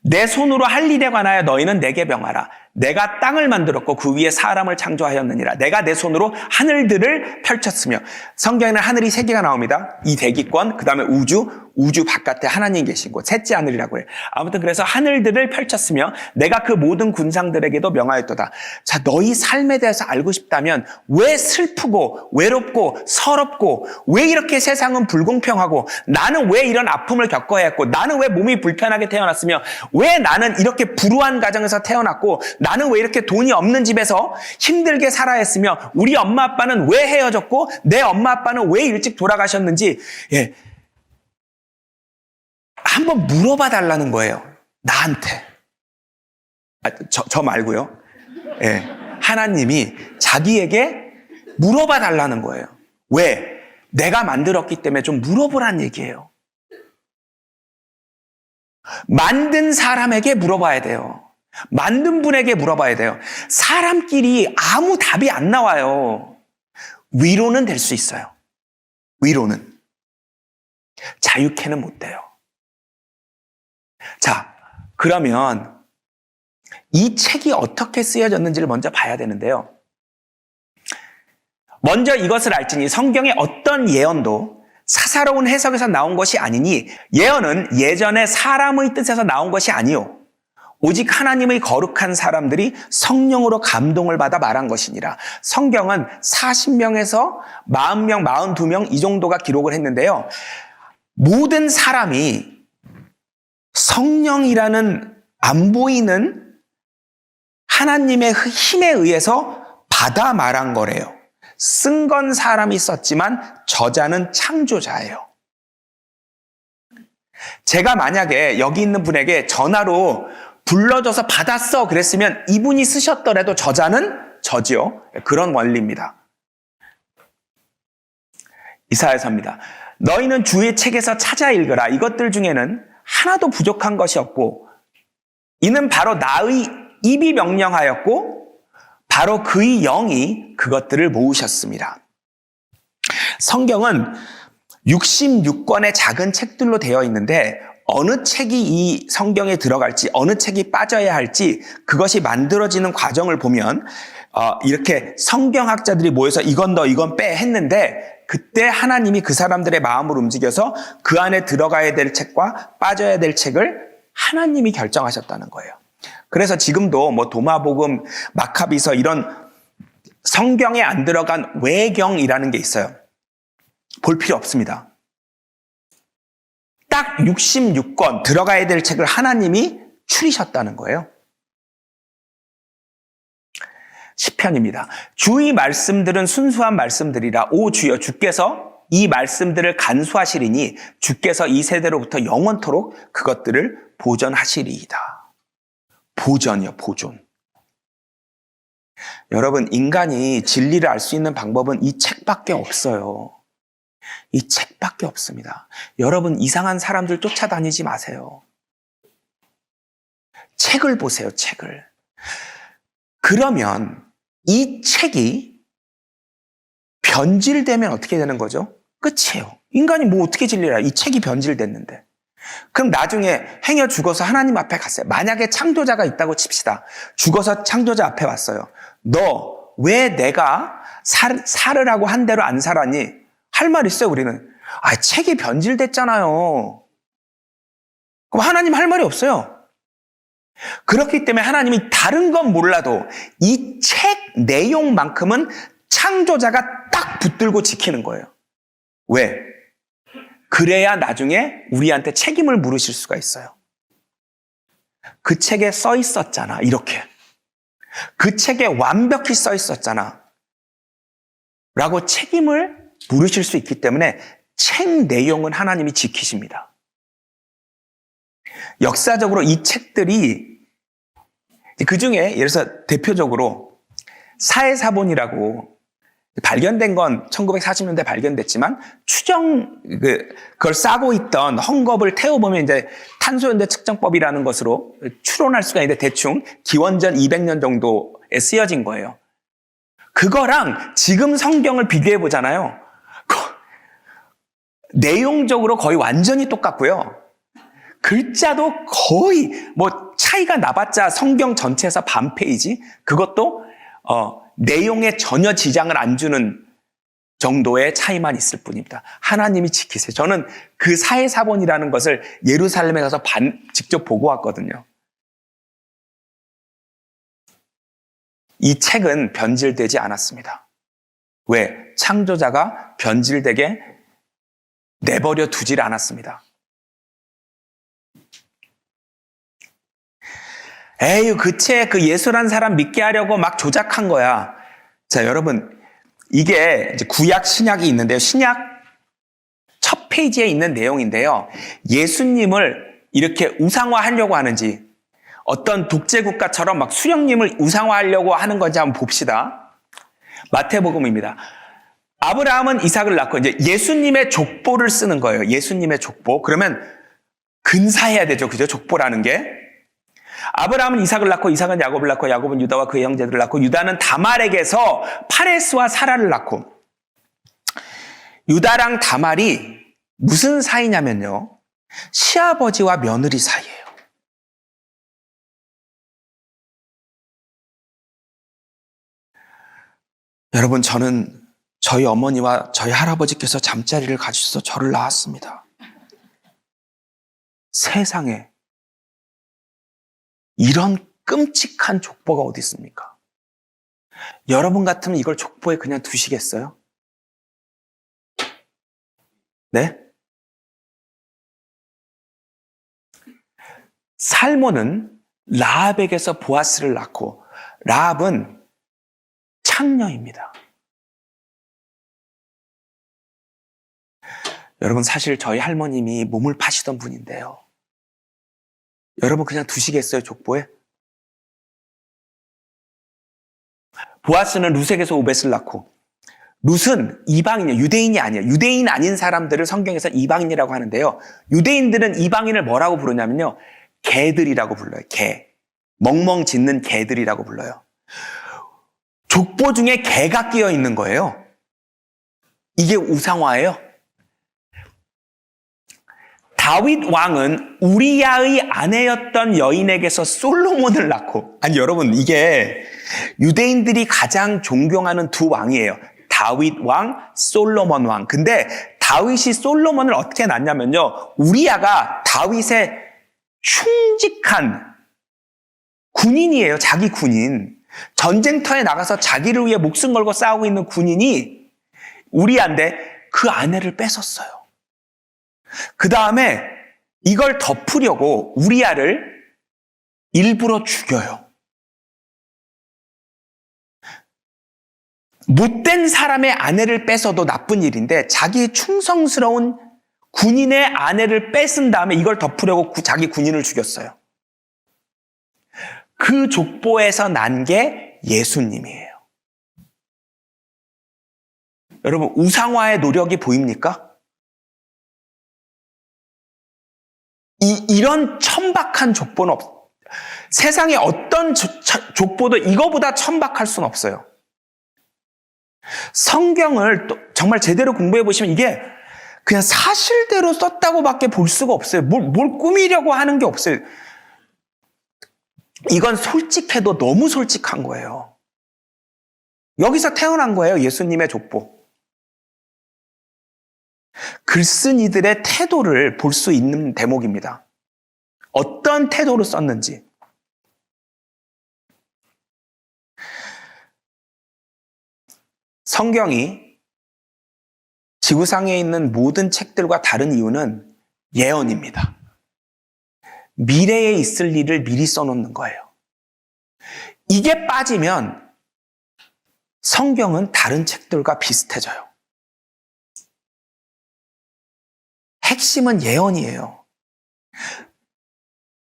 내 손으로 할 일에 관하여 너희는 내게 명하라. 내가 땅을 만들었고 그 위에 사람을 창조하였느니라. 내가 내 손으로 하늘들을 펼쳤으며, 성경에는 하늘이 3개가 나옵니다. 이 대기권, 그 다음에 우주 바깥에 하나님 계신 곳, 셋째 하늘이라고 해요. 아무튼 그래서 하늘들을 펼쳤으며 내가 그 모든 군상들에게도 명하였도다. 자, 너희 삶에 대해서 알고 싶다면 왜 슬프고 외롭고 서럽고 왜 이렇게 세상은 불공평하고 나는 왜 이런 아픔을 겪어야 했고 나는 왜 몸이 불편하게 태어났으며 왜 나는 이렇게 불우한 가정에서 태어났고 나는 왜 이렇게 돈이 없는 집에서 힘들게 살아야 했으며 우리 엄마 아빠는 왜 헤어졌고 내 엄마 아빠는 왜 일찍 돌아가셨는지 예, 한번 물어봐 달라는 거예요. 나한테. 저 말고요. 예, 하나님이 자기에게 물어봐 달라는 거예요. 왜? 내가 만들었기 때문에 좀 물어보란 얘기예요. 만든 사람에게 물어봐야 돼요. 만든 분에게 물어봐야 돼요. 사람끼리 아무 답이 안 나와요. 위로는 될 수 있어요. 위로는. 자유케는 못 돼요. 자, 그러면 이 책이 어떻게 쓰여졌는지를 먼저 봐야 되는데요. 먼저 이것을 알지니 성경의 어떤 예언도 사사로운 해석에서 나온 것이 아니니 예언은 예전에 사람의 뜻에서 나온 것이 아니요 오직 하나님의 거룩한 사람들이 성령으로 감동을 받아 말한 것이니라. 성경은 40명에서 40명, 42명 이 정도가 기록을 했는데요. 모든 사람이 성령이라는 안 보이는 하나님의 힘에 의해서 받아 말한 거래요. 쓴 건 사람이 썼지만 저자는 창조자예요. 제가 만약에 여기 있는 분에게 전화로 불러줘서 받았어 그랬으면 이분이 쓰셨더라도 저자는 저지요. 그런 원리입니다. 이사야서입니다. 너희는 주의 책에서 찾아 읽으라. 이것들 중에는 하나도 부족한 것이 없고 이는 바로 나의 입이 명령하였고 바로 그의 영이 그것들을 모으셨습니다. 성경은 66권의 작은 책들로 되어 있는데 어느 책이 이 성경에 들어갈지 어느 책이 빠져야 할지 그것이 만들어지는 과정을 보면 이렇게 성경학자들이 모여서 이건 넣어 이건 빼 했는데 그때 하나님이 그 사람들의 마음을 움직여서 그 안에 들어가야 될 책과 빠져야 될 책을 하나님이 결정하셨다는 거예요. 그래서 지금도 뭐 도마복음, 마카비서 이런 성경에 안 들어간 외경이라는 게 있어요. 볼 필요 없습니다. 딱 66권 들어가야 될 책을 하나님이 추리셨다는 거예요. 시편입니다. 주의 말씀들은 순수한 말씀들이라. 오 주여 주께서 이 말씀들을 간수하시리니 주께서 이 세대로부터 영원토록 그것들을 보존하시리이다. 보존이요, 보존. 여러분, 인간이 진리를 알 수 있는 방법은 이 책밖에 없어요. 이 책밖에 없습니다. 여러분, 이상한 사람들 쫓아다니지 마세요. 책을 보세요, 책을. 그러면 이 책이 변질되면 어떻게 되는 거죠? 끝이에요. 인간이 뭐 어떻게 진리를 알아? 이 책이 변질됐는데. 그럼 나중에 행여 죽어서 하나님 앞에 갔어요. 만약에 창조자가 있다고 칩시다. 죽어서 창조자 앞에 왔어요. 너 왜 내가 살으라고 한 대로 안 살았니? 할 말 있어요, 우리는. 책이 변질됐잖아요. 그럼 하나님 할 말이 없어요. 그렇기 때문에 하나님이 다른 건 몰라도 이 책 내용만큼은 창조자가 딱 붙들고 지키는 거예요. 왜? 그래야 나중에 우리한테 책임을 물으실 수가 있어요. 그 책에 써 있었잖아, 이렇게. 그 책에 완벽히 써 있었잖아. 라고 책임을 물으실 수 있기 때문에 책 내용은 하나님이 지키십니다. 역사적으로 이 책들이 그 중에 예를 들어서 대표적으로 사해사본이라고 발견된 건 1940년대 발견됐지만 그걸 싸고 있던 헝겊을 태워보면 이제 탄소연대 측정법이라는 것으로 추론할 수가 있는데 대충 기원전 200년 정도에 쓰여진 거예요. 그거랑 지금 성경을 비교해 보잖아요. 내용적으로 거의 완전히 똑같고요. 글자도 거의 뭐 차이가 나봤자 성경 전체에서 반 페이지, 그것도 내용에 전혀 지장을 안 주는 정도의 차이만 있을 뿐입니다. 하나님이 지키세요. 저는 그 사해사본이라는 것을 예루살렘에 가서 직접 보고 왔거든요. 이 책은 변질되지 않았습니다. 왜? 창조자가 변질되게 내버려 두질 않았습니다. 에휴, 그 책, 그 예수란 사람 믿게 하려고 막 조작한 거야. 자, 여러분, 이게 이제 구약, 신약이 있는데요. 신약 첫 페이지에 있는 내용인데요. 예수님을 이렇게 우상화하려고 하는지, 어떤 독재국가처럼 막 수령님을 우상화하려고 하는 건지 한번 봅시다. 마태복음입니다. 아브라함은 이삭을 낳고 이제 예수님의 족보를 쓰는 거예요. 예수님의 족보. 그러면 근사해야 되죠. 그죠? 족보라는 게. 아브라함은 이삭을 낳고 이삭은 야곱을 낳고 야곱은 유다와 그의 형제들을 낳고 유다는 다말에게서 파레스와 사라를 낳고 유다랑 다말이 무슨 사이냐면요. 시아버지와 며느리 사이예요. 여러분, 저는 저희 어머니와 저희 할아버지께서 잠자리를 가지셔서 저를 낳았습니다. 세상에 이런 끔찍한 족보가 어디 있습니까? 여러분 같으면 이걸 족보에 그냥 두시겠어요? 네? 살몬은 라합에게서 보아스를 낳고 라합은 창녀입니다. 여러분, 사실 저희 할머님이 몸을 파시던 분인데요. 여러분 그냥 두시겠어요, 족보에? 보아스는 룻에게서 오벳을 낳고 룻은 이방인이에요. 유대인이 아니에요. 유대인 아닌 사람들을 성경에서 이방인이라고 하는데요. 유대인들은 이방인을 뭐라고 부르냐면요. 개들이라고 불러요. 개. 멍멍 짖는 개들이라고 불러요. 족보 중에 개가 끼어 있는 거예요. 이게 우상화예요. 다윗 왕은 우리야의 아내였던 여인에게서 솔로몬을 낳고, 아니 여러분, 이게 유대인들이 가장 존경하는 두 왕이에요. 다윗 왕, 솔로몬 왕. 근데 다윗이 솔로몬을 어떻게 낳냐면요, 우리야가 다윗의 흉직한 군인이에요. 자기 군인. 전쟁터에 나가서 자기를 위해 목숨 걸고 싸우고 있는 군인이 우리야인데 그 아내를 뺏었어요. 그 다음에 이걸 덮으려고 우리야를 일부러 죽여요. 못된 사람의 아내를 뺏어도 나쁜 일인데 자기 충성스러운 군인의 아내를 뺏은 다음에 이걸 덮으려고 자기 군인을 죽였어요. 그 족보에서 난 게 예수님이에요. 여러분, 우상화의 노력이 보입니까? 이런 천박한 족보는 없어요. 세상에 어떤 족보도 이거보다 천박할 수는 없어요. 성경을 또 정말 제대로 공부해 보시면 이게 그냥 사실대로 썼다고밖에 볼 수가 없어요. 뭘 꾸미려고 하는 게 없어요. 이건 솔직해도 너무 솔직한 거예요. 여기서 태어난 거예요. 예수님의 족보. 글쓴 이들의 태도를 볼 수 있는 대목입니다. 어떤 태도로 썼는지. 성경이 지구상에 있는 모든 책들과 다른 이유는 예언입니다. 미래에 있을 일을 미리 써놓는 거예요. 이게 빠지면 성경은 다른 책들과 비슷해져요. 핵심은 예언이에요.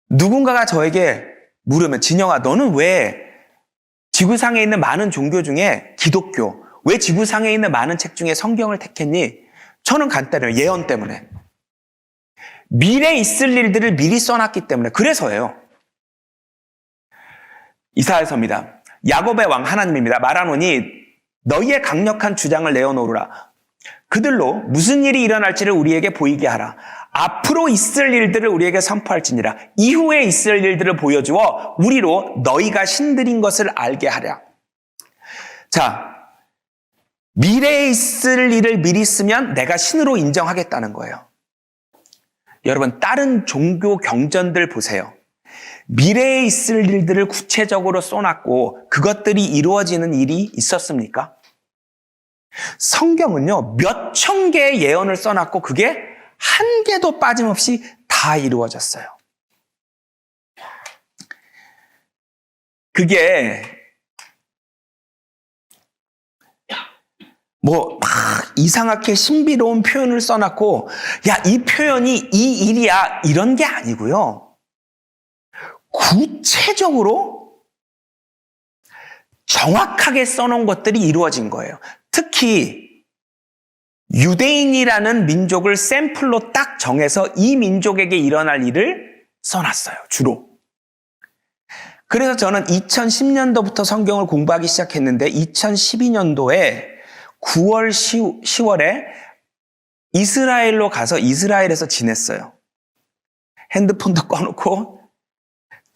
누군가가 저에게 물으면, 진영아, 너는 왜 지구상에 있는 많은 종교 중에 기독교, 왜 지구상에 있는 많은 책 중에 성경을 택했니? 저는 간단해요. 예언 때문에. 미래에 있을 일들을 미리 써놨기 때문에. 그래서예요. 이사야서입니다. 야곱의 왕 하나님입니다. 말하노니 너희의 강력한 주장을 내어놓으라. 그들로 무슨 일이 일어날지를 우리에게 보이게 하라. 앞으로 있을 일들을 우리에게 선포할지니라. 이후에 있을 일들을 보여주어 우리로 너희가 신들인 것을 알게 하랴. 자, 미래에 있을 일을 미리 쓰면 내가 신으로 인정하겠다는 거예요. 여러분, 다른 종교 경전들 보세요. 미래에 있을 일들을 구체적으로 써놨고 그것들이 이루어지는 일이 있었습니까? 성경은요, 몇천 개의 예언을 써놨고 그게 한 개도 빠짐없이 다 이루어졌어요. 그게 막 이상하게 신비로운 표현을 써놨고, 야, 이 표현이 이 일이야, 이런 게 아니고요. 구체적으로 정확하게 써놓은 것들이 이루어진 거예요. 특히 유대인이라는 민족을 샘플로 딱 정해서 이 민족에게 일어날 일을 써놨어요, 주로. 그래서 저는 2010년도부터 성경을 공부하기 시작했는데 2012년도에 9월, 10월에 이스라엘로 가서 이스라엘에서 지냈어요. 핸드폰도 꺼놓고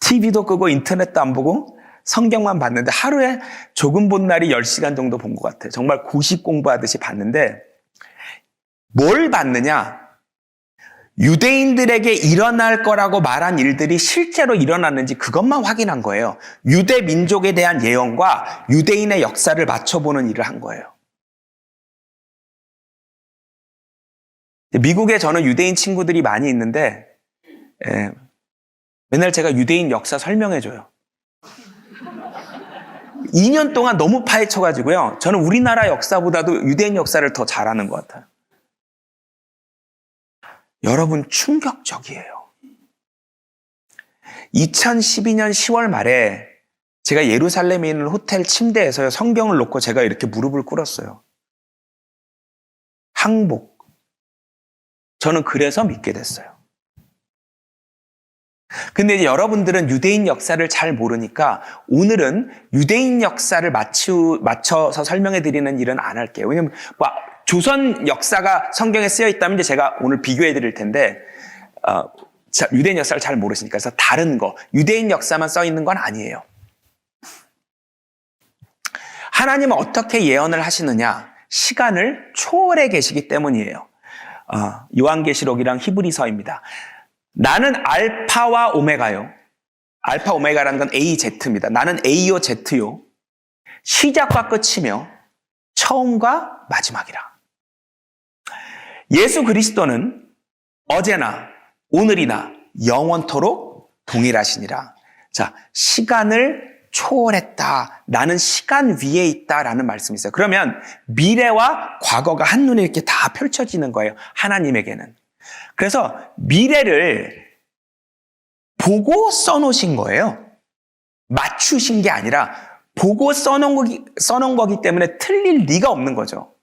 TV도 끄고 인터넷도 안 보고 성경만 봤는데 하루에 조금 본 날이 10시간 정도 본 것 같아요. 정말 고시 공부하듯이 봤는데 뭘 봤느냐? 유대인들에게 일어날 거라고 말한 일들이 실제로 일어났는지 그것만 확인한 거예요. 유대 민족에 대한 예언과 유대인의 역사를 맞춰보는 일을 한 거예요. 미국에 저는 유대인 친구들이 많이 있는데 맨날 제가 유대인 역사 설명해줘요. 2년 동안 너무 파헤쳐가지고요. 저는 우리나라 역사보다도 유대인 역사를 더 잘하는 것 같아요. 여러분, 충격적이에요. 2012년 10월 말에 제가 예루살렘에 있는 호텔 침대에서요, 성경을 놓고 제가 이렇게 무릎을 꿇었어요. 항복. 저는 그래서 믿게 됐어요. 근데 이제 여러분들은 유대인 역사를 잘 모르니까 오늘은 유대인 역사를 맞춰서 설명해 드리는 일은 안 할게요. 왜냐면 조선 역사가 성경에 쓰여 있다면 이제 제가 오늘 비교해 드릴 텐데 유대인 역사를 잘 모르시니까 그래서 다른 거, 유대인 역사만 써 있는 건 아니에요. 하나님은 어떻게 예언을 하시느냐? 시간을 초월해 계시기 때문이에요. 요한계시록이랑 히브리서입니다. 나는 알파와 오메가요. 알파 오메가라는 건 AZ입니다. 나는 A요 Z요. 시작과 끝이며 처음과 마지막이라. 예수 그리스도는 어제나 오늘이나 영원토록 동일하시니라. 자, 시간을 초월했다. 나는 시간 위에 있다라는 말씀이 있어요. 그러면 미래와 과거가 한눈에 이렇게 다 펼쳐지는 거예요. 하나님에게는. 그래서 미래를 보고 써놓으신 거예요. 맞추신 게 아니라 보고 써놓은 거기 때문에 틀릴 리가 없는 거죠.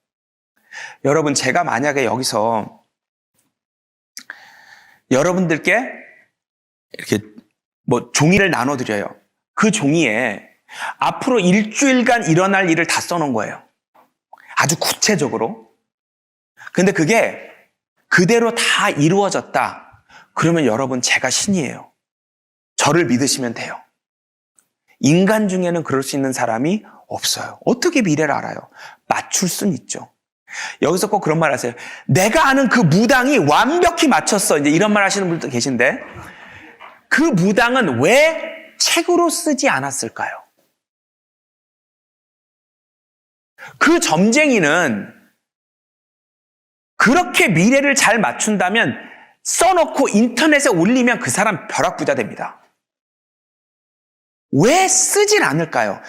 여러분, 제가 만약에 여기서 여러분들께 이렇게 종이를 나눠드려요. 그 종이에 앞으로 일주일간 일어날 일을 다 써놓은 거예요. 아주 구체적으로. 근데 그게 그대로 다 이루어졌다. 그러면 여러분, 제가 신이에요. 저를 믿으시면 돼요. 인간 중에는 그럴 수 있는 사람이 없어요. 어떻게 미래를 알아요? 맞출 수는 있죠. 여기서 꼭 그런 말 하세요. 내가 아는 그 무당이 완벽히 맞췄어. 이제 이런 말 하시는 분들도 계신데 그 무당은 왜 책으로 쓰지 않았을까요? 그 점쟁이는 그렇게 미래를 잘 맞춘다면 써놓고 인터넷에 올리면 그 사람 벼락부자 됩니다. 왜 쓰질 않을까요?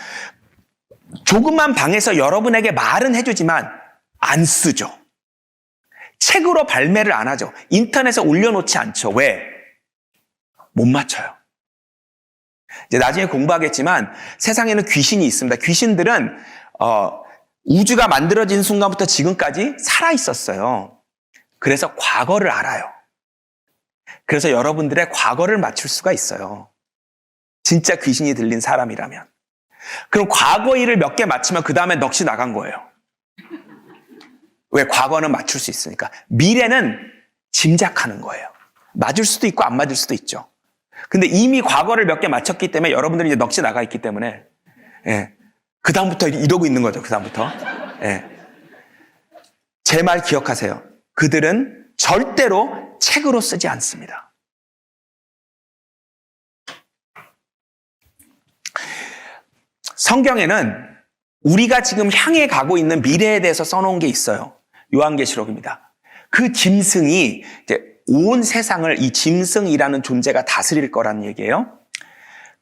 조그만 방에서 여러분에게 말은 해주지만 안 쓰죠. 책으로 발매를 안 하죠. 인터넷에 올려놓지 않죠. 왜? 못 맞춰요. 이제 나중에 공부하겠지만 세상에는 귀신이 있습니다. 귀신들은 우주가 만들어진 순간부터 지금까지 살아 있었어요. 그래서 과거를 알아요. 그래서 여러분들의 과거를 맞출 수가 있어요. 진짜 귀신이 들린 사람이라면. 그럼 과거 일을 몇 개 맞추면 그 다음에 넋이 나간 거예요. 왜? 과거는 맞출 수 있으니까. 미래는 짐작하는 거예요. 맞을 수도 있고 안 맞을 수도 있죠. 근데 이미 과거를 몇 개 맞췄기 때문에 여러분들이 이제 넋이 나가 있기 때문에 그 다음부터 이러고 있는 거죠. 그 다음부터. 제 말 기억하세요. 그들은 절대로 책으로 쓰지 않습니다. 성경에는 우리가 지금 향해 가고 있는 미래에 대해서 써놓은 게 있어요. 요한계시록입니다. 그 짐승이 이제 온 세상을 이 짐승이라는 존재가 다스릴 거라는 얘기예요.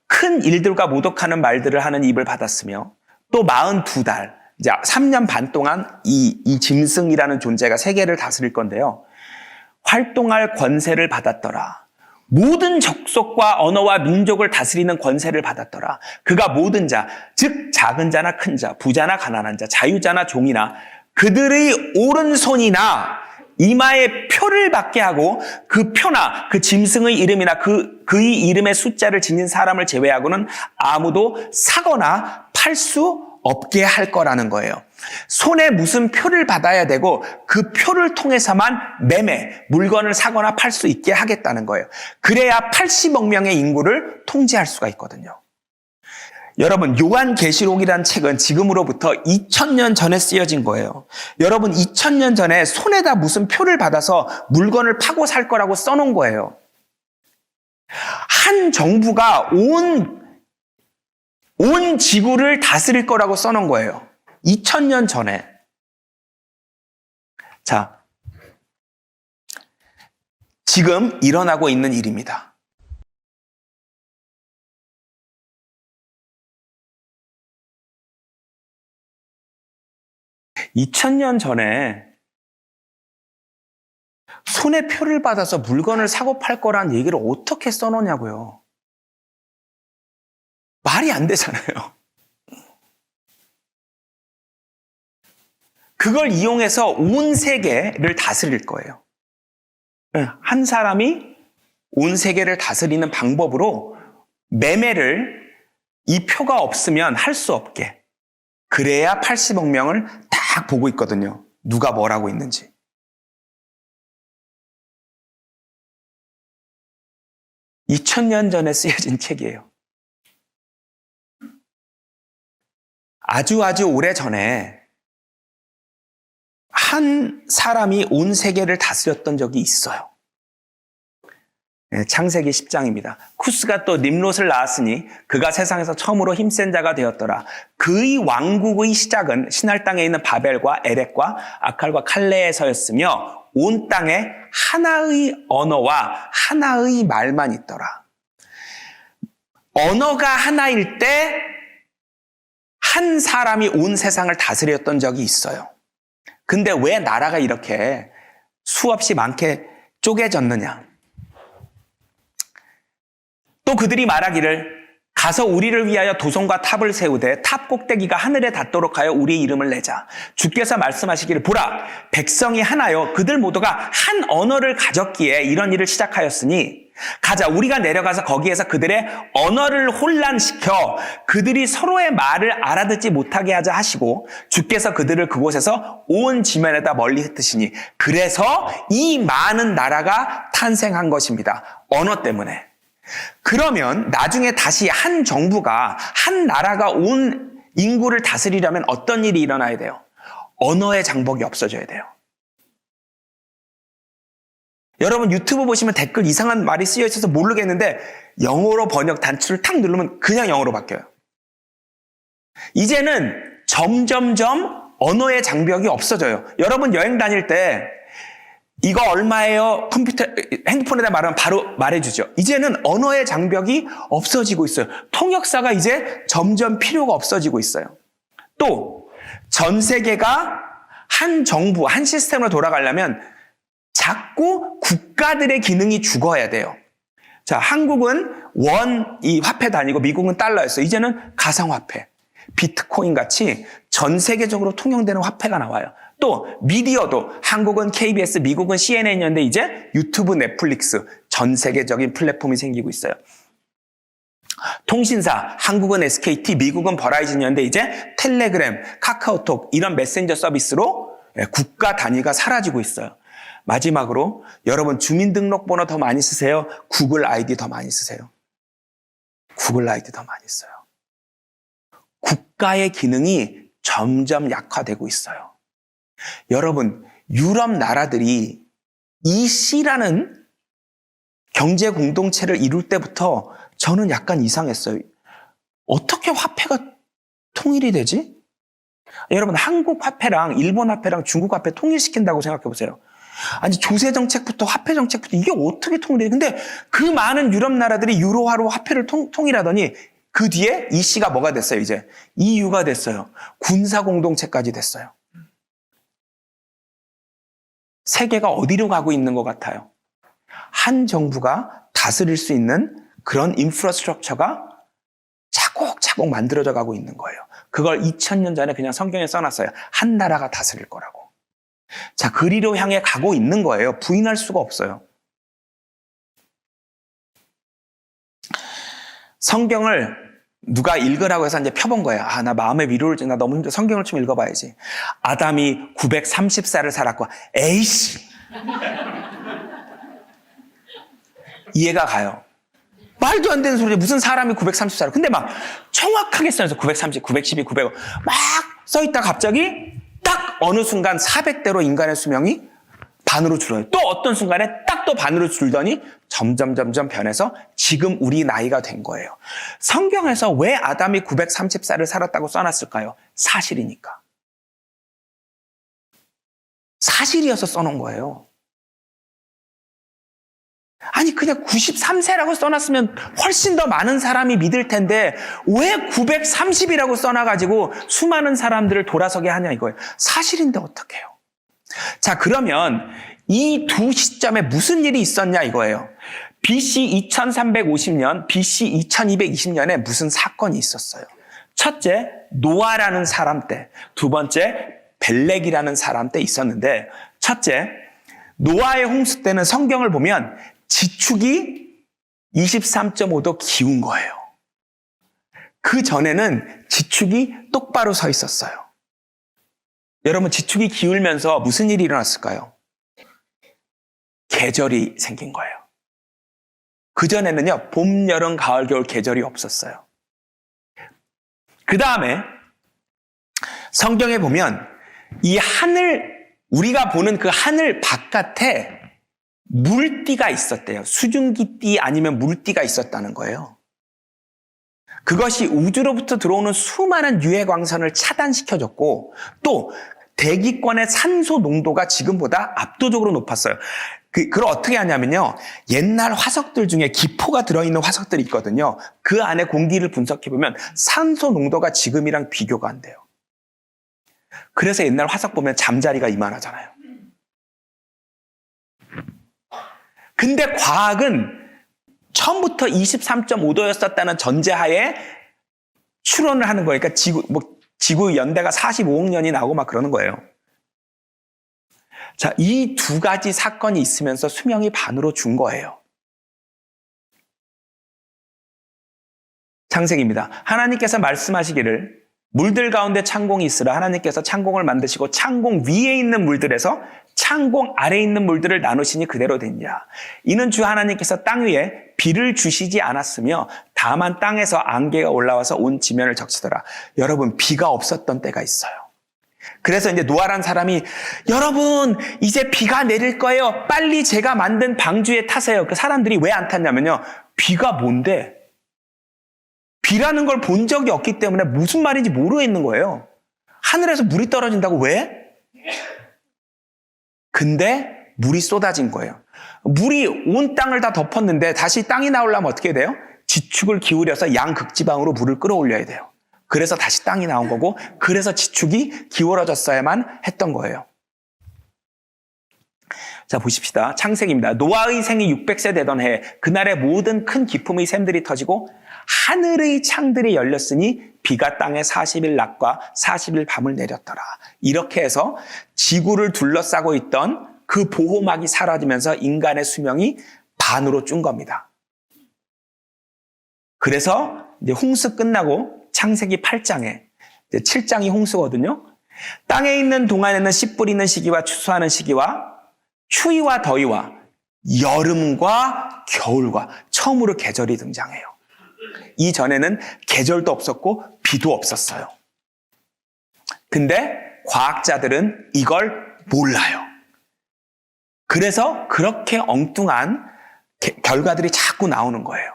큰 일들과 모독하는 말들을 하는 입을 받았으며 또 42달, 이제 3년 반 동안 이 짐승이라는 존재가 세계를 다스릴 건데요. 활동할 권세를 받았더라. 모든 족속과 언어와 민족을 다스리는 권세를 받았더라. 그가 모든 자, 즉 작은 자나 큰 자, 부자나 가난한 자, 자유자나 종이나 그들의 오른손이나 이마에 표를 받게 하고 그 표나 그 짐승의 이름이나 그의 이름의 숫자를 지닌 사람을 제외하고는 아무도 사거나 팔 수 없게 할 거라는 거예요. 손에 무슨 표를 받아야 되고 그 표를 통해서만 물건을 사거나 팔 수 있게 하겠다는 거예요. 그래야 80억 명의 인구를 통제할 수가 있거든요. 여러분, 요한계시록이라는 책은 지금으로부터 2000년 전에 쓰여진 거예요. 여러분, 2000년 전에 손에다 무슨 표를 받아서 물건을 파고 살 거라고 써놓은 거예요. 한 정부가 온 지구를 다스릴 거라고 써놓은 거예요. 2000년 전에. 자, 지금 일어나고 있는 일입니다. (2000년) 전에 손에 표를 받아서 물건을 사고 팔 거란 얘기를 어떻게 써놓냐고요. 말이 안 되잖아요. 그걸 이용해서 온 세계를 다스릴 거예요. 한 사람이 온 세계를 다스리는 방법으로 매매를 이 표가 없으면 할 수 없게. 그래야 80억 명을 딱 보고 있거든요. 누가 뭘 하고 있는지. (2000년) 전에 쓰여진 책이에요. 아주 오래 전에 한 사람이 온 세계를 다스렸던 적이 있어요. 창세기 10장입니다. 쿠스가 또 nim롯을 낳았으니 그가 세상에서 처음으로 힘센 자가 되었더라. 그의 왕국의 시작은 신할 땅에 있는 바벨과 에렉과 아칼과 칼레에서였으며 온 땅에 하나의 언어와 하나의 말만 있더라. 언어가 하나일 때 한 사람이 온 세상을 다스렸던 적이 있어요. 근데 왜 나라가 이렇게 수없이 많게 쪼개졌느냐? 또 그들이 말하기를 가서 우리를 위하여 도성과 탑을 세우되 탑 꼭대기가 하늘에 닿도록 하여 우리의 이름을 내자. 주께서 말씀하시기를 보라, 백성이 하나요 그들 모두가 한 언어를 가졌기에 이런 일을 시작하였으니 가자, 우리가 내려가서 거기에서 그들의 언어를 혼란시켜 그들이 서로의 말을 알아듣지 못하게 하자 하시고 주께서 그들을 그곳에서 온 지면에다 멀리 흩으시니 그래서 이 많은 나라가 탄생한 것입니다. 언어 때문에. 그러면 나중에 다시 한 정부가, 한 나라가 온 인구를 다스리려면 어떤 일이 일어나야 돼요? 언어의 장벽이 없어져야 돼요. 여러분 유튜브 보시면 댓글 이상한 말이 쓰여 있어서 모르겠는데 영어로 번역 단추를 탁 누르면 그냥 영어로 바뀌어요. 이제는 점점점 언어의 장벽이 없어져요. 여러분 여행 다닐 때 이거 얼마예요? 핸드폰에다 말하면 바로 말해주죠. 이제는 언어의 장벽이 없어지고 있어요. 통역사가 이제 점점 필요가 없어지고 있어요. 또 전 세계가 한 정부, 한 시스템으로 돌아가려면 자꾸 국가들의 기능이 죽어야 돼요. 자, 한국은 이 화폐 다니고 미국은 달러였어요. 이제는 가상화폐, 비트코인 같이 전 세계적으로 통용되는 화폐가 나와요. 또 미디어도 한국은 KBS, 미국은 CNN이었는데 이제 유튜브, 넷플릭스 전 세계적인 플랫폼이 생기고 있어요. 통신사, 한국은 SKT, 미국은 버라이즌이었는데 이제 텔레그램, 카카오톡 이런 메신저 서비스로 국가 단위가 사라지고 있어요. 마지막으로 여러분 주민등록번호 더 많이 쓰세요? 구글 아이디 더 많이 쓰세요? 구글 아이디 더 많이 써요. 국가의 기능이 점점 약화되고 있어요. 여러분 유럽 나라들이 EC라는 경제 공동체를 이룰 때부터 저는 약간 이상했어요. 어떻게 화폐가 통일이 되지? 여러분 한국 화폐랑 일본 화폐랑 중국 화폐 통일시킨다고 생각해 보세요. 아니 조세 정책부터 화폐 정책부터 이게 어떻게 통일이? 근데 그 많은 유럽 나라들이 유로화로 화폐를 통일하더니 그 뒤에 이 씨가 뭐가 됐어요? 이제 EU가 됐어요. 군사 공동체까지 됐어요. 세계가 어디로 가고 있는 것 같아요? 한 정부가 다스릴 수 있는 그런 인프라스트럭처가 차곡차곡 만들어져 가고 있는 거예요. 그걸 2000년 전에 그냥 성경에 써놨어요. 한 나라가 다스릴 거라고. 자, 그리로 향해 가고 있는 거예요. 부인할 수가 없어요. 성경을 누가 읽으라고 해서 이제 펴본 거예요. 아, 나 마음의 위로를 나 너무 힘들어. 성경을 좀 읽어봐야지. 아담이 930살을 살았고, 에이씨! 이해가 가요. 말도 안 되는 소리에 무슨 사람이 930살. 근데 막 정확하게 써서 930, 912, 900 막 써있다 갑자기 딱 어느 순간 400대로 인간의 수명이 반으로 줄어요. 또 어떤 순간에 딱 또 반으로 줄더니 점점 변해서 지금 우리 나이가 된 거예요. 성경에서 왜 아담이 930살을 살았다고 써놨을까요? 사실이니까. 사실이어서 써놓은 거예요. 아니 그냥 93세라고 써놨으면 훨씬 더 많은 사람이 믿을 텐데 왜 930이라고 써놔가지고 수많은 사람들을 돌아서게 하냐 이거예요. 사실인데 어떡해요. 자, 그러면 이 두 시점에 무슨 일이 있었냐 이거예요. BC 2350년, BC 2220년에 무슨 사건이 있었어요. 첫째, 노아라는 사람 때, 두 번째, 벨렉이라는 사람 때 있었는데, 첫째, 노아의 홍수 때는 성경을 보면 지축이 23.5도 기운 거예요. 그 전에는 지축이 똑바로 서 있었어요. 여러분, 지축이 기울면서 무슨 일이 일어났을까요? 계절이 생긴 거예요. 그전에는요, 봄, 여름, 가을, 겨울 계절이 없었어요. 그 다음에 성경에 보면 이 하늘, 우리가 보는 그 하늘 바깥에 물띠가 있었대요. 수증기띠 아니면 물띠가 있었다는 거예요. 그것이 우주로부터 들어오는 수많은 유해 광선을 차단시켜줬고 또 대기권의 산소 농도가 지금보다 압도적으로 높았어요. 그걸 어떻게 하냐면요. 옛날 화석들 중에 기포가 들어있는 화석들이 있거든요. 그 안에 공기를 분석해보면 산소 농도가 지금이랑 비교가 안 돼요. 그래서 옛날 화석 보면 잠자리가 이만하잖아요. 근데 과학은 처음부터 23.5도였었다는 전제하에 추론을 하는 거예요. 그러니까 지구 연대가 45억 년이 나오고 막 그러는 거예요. 자, 이 두 가지 사건이 있으면서 수명이 반으로 준 거예요. 창세기입니다. 하나님께서 말씀하시기를 물들 가운데 창공이 있으라. 하나님께서 창공을 만드시고 창공 위에 있는 물들에서 창공 아래에 있는 물들을 나누시니 그대로 됐냐. 이는 주 하나님께서 땅 위에 비를 주시지 않았으며 다만 땅에서 안개가 올라와서 온 지면을 적시더라. 여러분, 비가 없었던 때가 있어요. 그래서 이제 노아란 사람이 여러분 이제 비가 내릴 거예요. 빨리 제가 만든 방주에 타세요. 그 사람들이 왜 안 탔냐면요. 비가 뭔데? 비라는 걸 본 적이 없기 때문에 무슨 말인지 모르고 있는 거예요. 하늘에서 물이 떨어진다고 왜? 근데 물이 쏟아진 거예요. 물이 온 땅을 다 덮었는데 다시 땅이 나오려면 어떻게 돼요? 지축을 기울여서 양극지방으로 물을 끌어올려야 돼요. 그래서 다시 땅이 나온 거고 그래서 지축이 기울어졌어야만 했던 거예요. 자, 보십시다. 창세기입니다. 노아의 생이 600세 되던 해 그날의 모든 큰 기품의 샘들이 터지고 하늘의 창들이 열렸으니 비가 땅에 40일 낮과 40일 밤을 내렸더라. 이렇게 해서 지구를 둘러싸고 있던 그 보호막이 사라지면서 인간의 수명이 반으로 준 겁니다. 그래서 이제 홍수 끝나고 창세기 8장에 7장이 홍수거든요. 땅에 있는 동안에는 씨 뿌리는 시기와 추수하는 시기와 추위와 더위와 여름과 겨울과 처음으로 계절이 등장해요. 이전에는 계절도 없었고 비도 없었어요. 근데 과학자들은 이걸 몰라요. 그래서 그렇게 엉뚱한 결과들이 자꾸 나오는 거예요.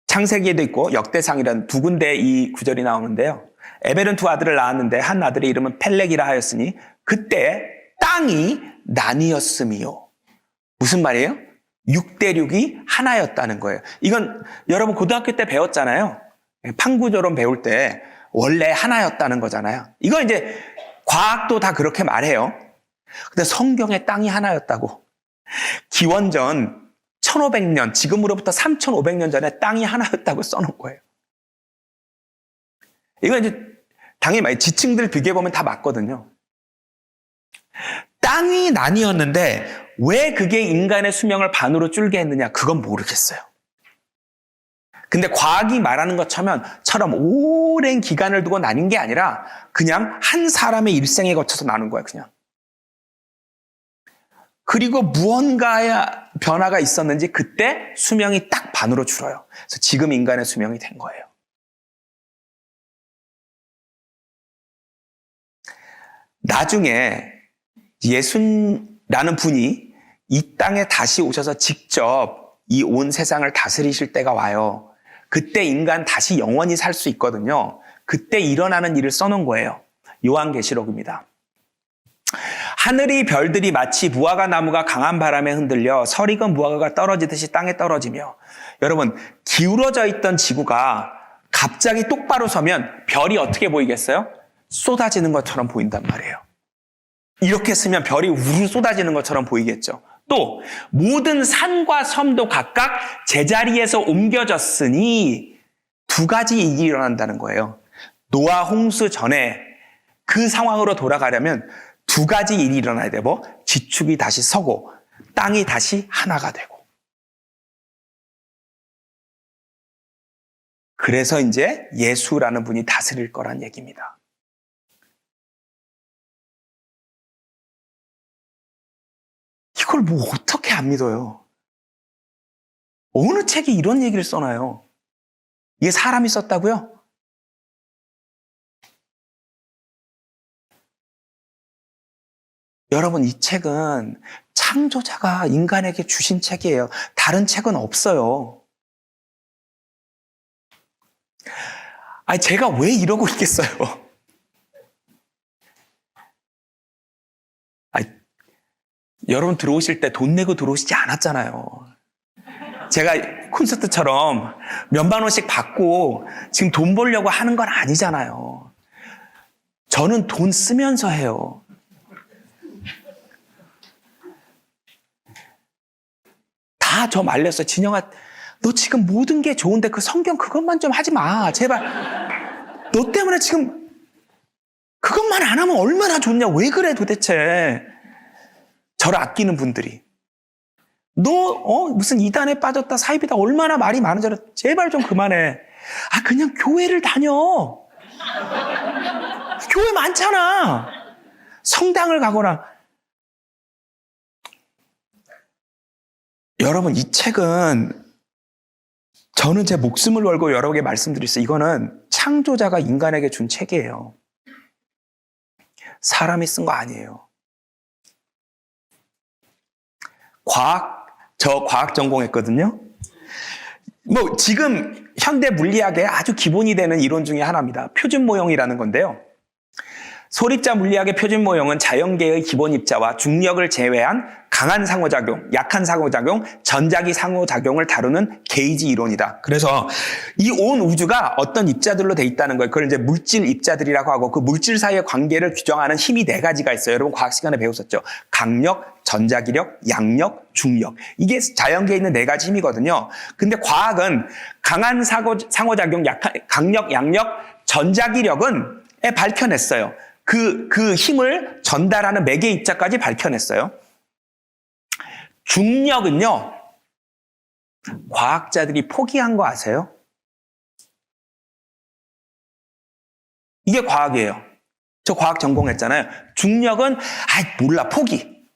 창세기에도 있고 역대상이라는 두 군데 이 구절이 나오는데요. 에벨은 두 아들을 낳았는데 한 아들의 이름은 펠렉이라 하였으니 그때 땅이 나뉘었음이요. 무슨 말이에요? 6대6이 하나였다는 거예요. 이건 여러분 고등학교 때 배웠잖아요. 판구조론 배울 때 원래 하나였다는 거잖아요. 이건 이제 과학도 다 그렇게 말해요. 근데 성경에 땅이 하나였다고. 기원전 1500년, 지금으로부터 3500년 전에 땅이 하나였다고 써놓은 거예요. 이건 이제 당연히 지층들 비교해보면 다 맞거든요. 땅이 나뉘었는데 왜 그게 인간의 수명을 반으로 줄게 했느냐? 그건 모르겠어요. 근데 과학이 말하는 것처럼 오랜 기간을 두고 나뉜 게 아니라 그냥 한 사람의 일생에 거쳐서 나눈 거예요, 그냥. 그리고 무언가의 변화가 있었는지 그때 수명이 딱 반으로 줄어요. 그래서 지금 인간의 수명이 된 거예요. 나중에 예수라는 분이 이 땅에 다시 오셔서 직접 이 온 세상을 다스리실 때가 와요. 그때 인간 다시 영원히 살 수 있거든요. 그때 일어나는 일을 써놓은 거예요. 요한계시록입니다. 하늘의 별들이 마치 무화과 나무가 강한 바람에 흔들려 설익은 무화과가 떨어지듯이 땅에 떨어지며, 여러분 기울어져 있던 지구가 갑자기 똑바로 서면 별이 어떻게 보이겠어요? 쏟아지는 것처럼 보인단 말이에요. 이렇게 쓰면 별이 우르르 쏟아지는 것처럼 보이겠죠. 또 모든 산과 섬도 각각 제자리에서 옮겨졌으니 두 가지 일이 일어난다는 거예요. 노아 홍수 전에 그 상황으로 돌아가려면 두 가지 일이 일어나야 되고, 지축이 다시 서고 땅이 다시 하나가 되고. 그래서 이제 예수라는 분이 다스릴 거란 얘기입니다. 이걸 뭐 어떻게 안 믿어요? 어느 책이 이런 얘기를 써놔요? 이게 사람이 썼다고요? 여러분, 이 책은 창조자가 인간에게 주신 책이에요. 다른 책은 없어요. 아니, 제가 왜 이러고 있겠어요? 아니, 여러분 들어오실 때 돈 내고 들어오시지 않았잖아요. 제가 콘서트처럼 몇만 원씩 받고 지금 돈 벌려고 하는 건 아니잖아요. 저는 돈 쓰면서 해요. 다 저 말렸어요. 진영아, 너 지금 모든 게 좋은데 그 성경 그것만 좀 하지 마. 제발. 너 때문에 지금 그것만 안 하면 얼마나 좋냐. 왜 그래 도대체. 저를 아끼는 분들이. 너 무슨 이단에 빠졌다 사입이다 얼마나 말이 많은 줄 알아. 제발 좀 그만해. 아, 그냥 교회를 다녀. 교회 많잖아. 성당을 가거나. 여러분, 이 책은 저는 제 목숨을 걸고 여러 개 말씀드렸어요. 이거는 창조자가 인간에게 준 책이에요. 사람이 쓴 거 아니에요. 저 과학 전공했거든요. 뭐 지금 현대 물리학의 아주 기본이 되는 이론 중에 하나입니다. 표준 모형이라는 건데요. 소립자 물리학의 표준 모형은 자연계의 기본 입자와 중력을 제외한 강한 상호작용, 약한 상호작용, 전자기 상호작용을 다루는 게이지 이론이다. 그래서 이 온 우주가 어떤 입자들로 돼 있다는 거예요. 그걸 이제 물질 입자들이라고 하고, 그 물질 사이의 관계를 규정하는 힘이 4가지가 있어요. 여러분 과학 시간에 배웠었죠. 강력, 전자기력, 양력, 중력. 이게 자연계에 있는 4가지 힘이거든요. 근데 과학은 강한 상호작용, 강력, 양력, 전자기력은 밝혀냈어요. 그 힘을 전달하는 매개 입자까지 밝혀냈어요. 중력은요, 과학자들이 포기한 거 아세요? 이게 과학이에요. 저 과학 전공했잖아요. 중력은 몰라, 포기.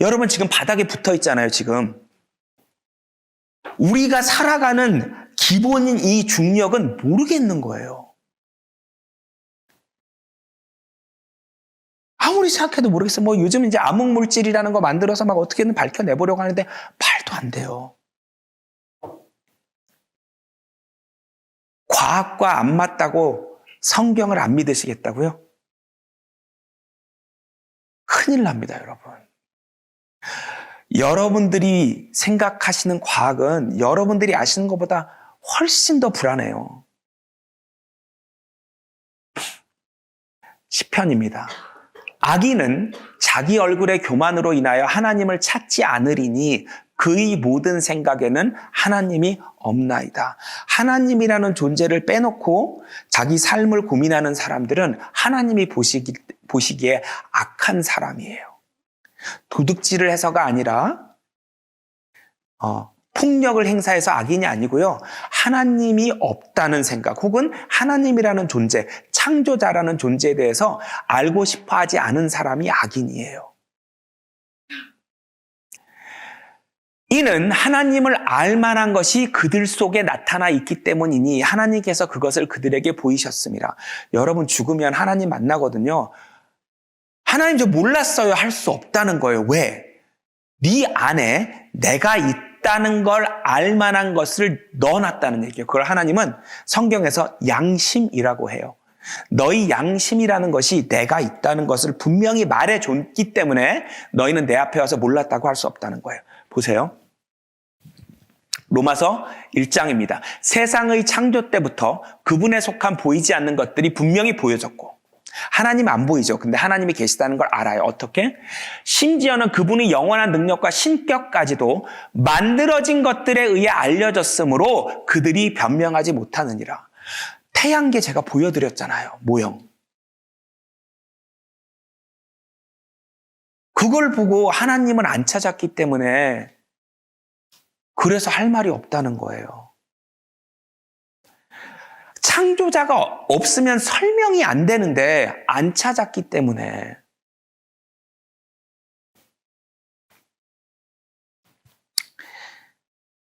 여러분 지금 바닥에 붙어 있잖아요, 지금. 우리가 살아가는 기본인 이 중력은 모르겠는 거예요. 아무리 생각해도 모르겠어요. 뭐 요즘 이제 암흑물질이라는 거 만들어서 막 어떻게든 밝혀내보려고 하는데 말도 안 돼요. 과학과 안 맞다고 성경을 안 믿으시겠다고요? 큰일 납니다, 여러분. 여러분들이 생각하시는 과학은 여러분들이 아시는 것보다 훨씬 더 불안해요. 시편입니다. 악인은 자기 얼굴의 교만으로 인하여 하나님을 찾지 않으리니 그의 모든 생각에는 하나님이 없나이다. 하나님이라는 존재를 빼놓고 자기 삶을 고민하는 사람들은 하나님이 보시기에 악한 사람이에요. 도둑질을 해서가 아니라 폭력을 행사해서 악인이 아니고요. 하나님이 없다는 생각 혹은 하나님이라는 존재, 창조자라는 존재에 대해서 알고 싶어 하지 않은 사람이 악인이에요. 이는 하나님을 알 만한 것이 그들 속에 나타나 있기 때문이니 하나님께서 그것을 그들에게 보이셨습니다. 여러분 죽으면 하나님 만나거든요. 하나님 저 몰랐어요 할 수 없다는 거예요. 왜? 네 안에 내가 있다는 걸 알 만한 것을 넣어놨다는 얘기예요. 그걸 하나님은 성경에서 양심이라고 해요. 너희 양심이라는 것이 내가 있다는 것을 분명히 말해줬기 때문에 너희는 내 앞에 와서 몰랐다고 할 수 없다는 거예요. 보세요. 로마서 1장입니다. 세상의 창조 때부터 그분에 속한 보이지 않는 것들이 분명히 보여졌고 하나님 안 보이죠. 근데 하나님이 계시다는 걸 알아요. 어떻게? 심지어는 그분의 영원한 능력과 신격까지도 만들어진 것들에 의해 알려졌으므로 그들이 변명하지 못하느니라. 태양계 제가 보여드렸잖아요. 모형. 그걸 보고 하나님을 안 찾았기 때문에 그래서 할 말이 없다는 거예요. 창조자가 없으면 설명이 안 되는데 안 찾았기 때문에.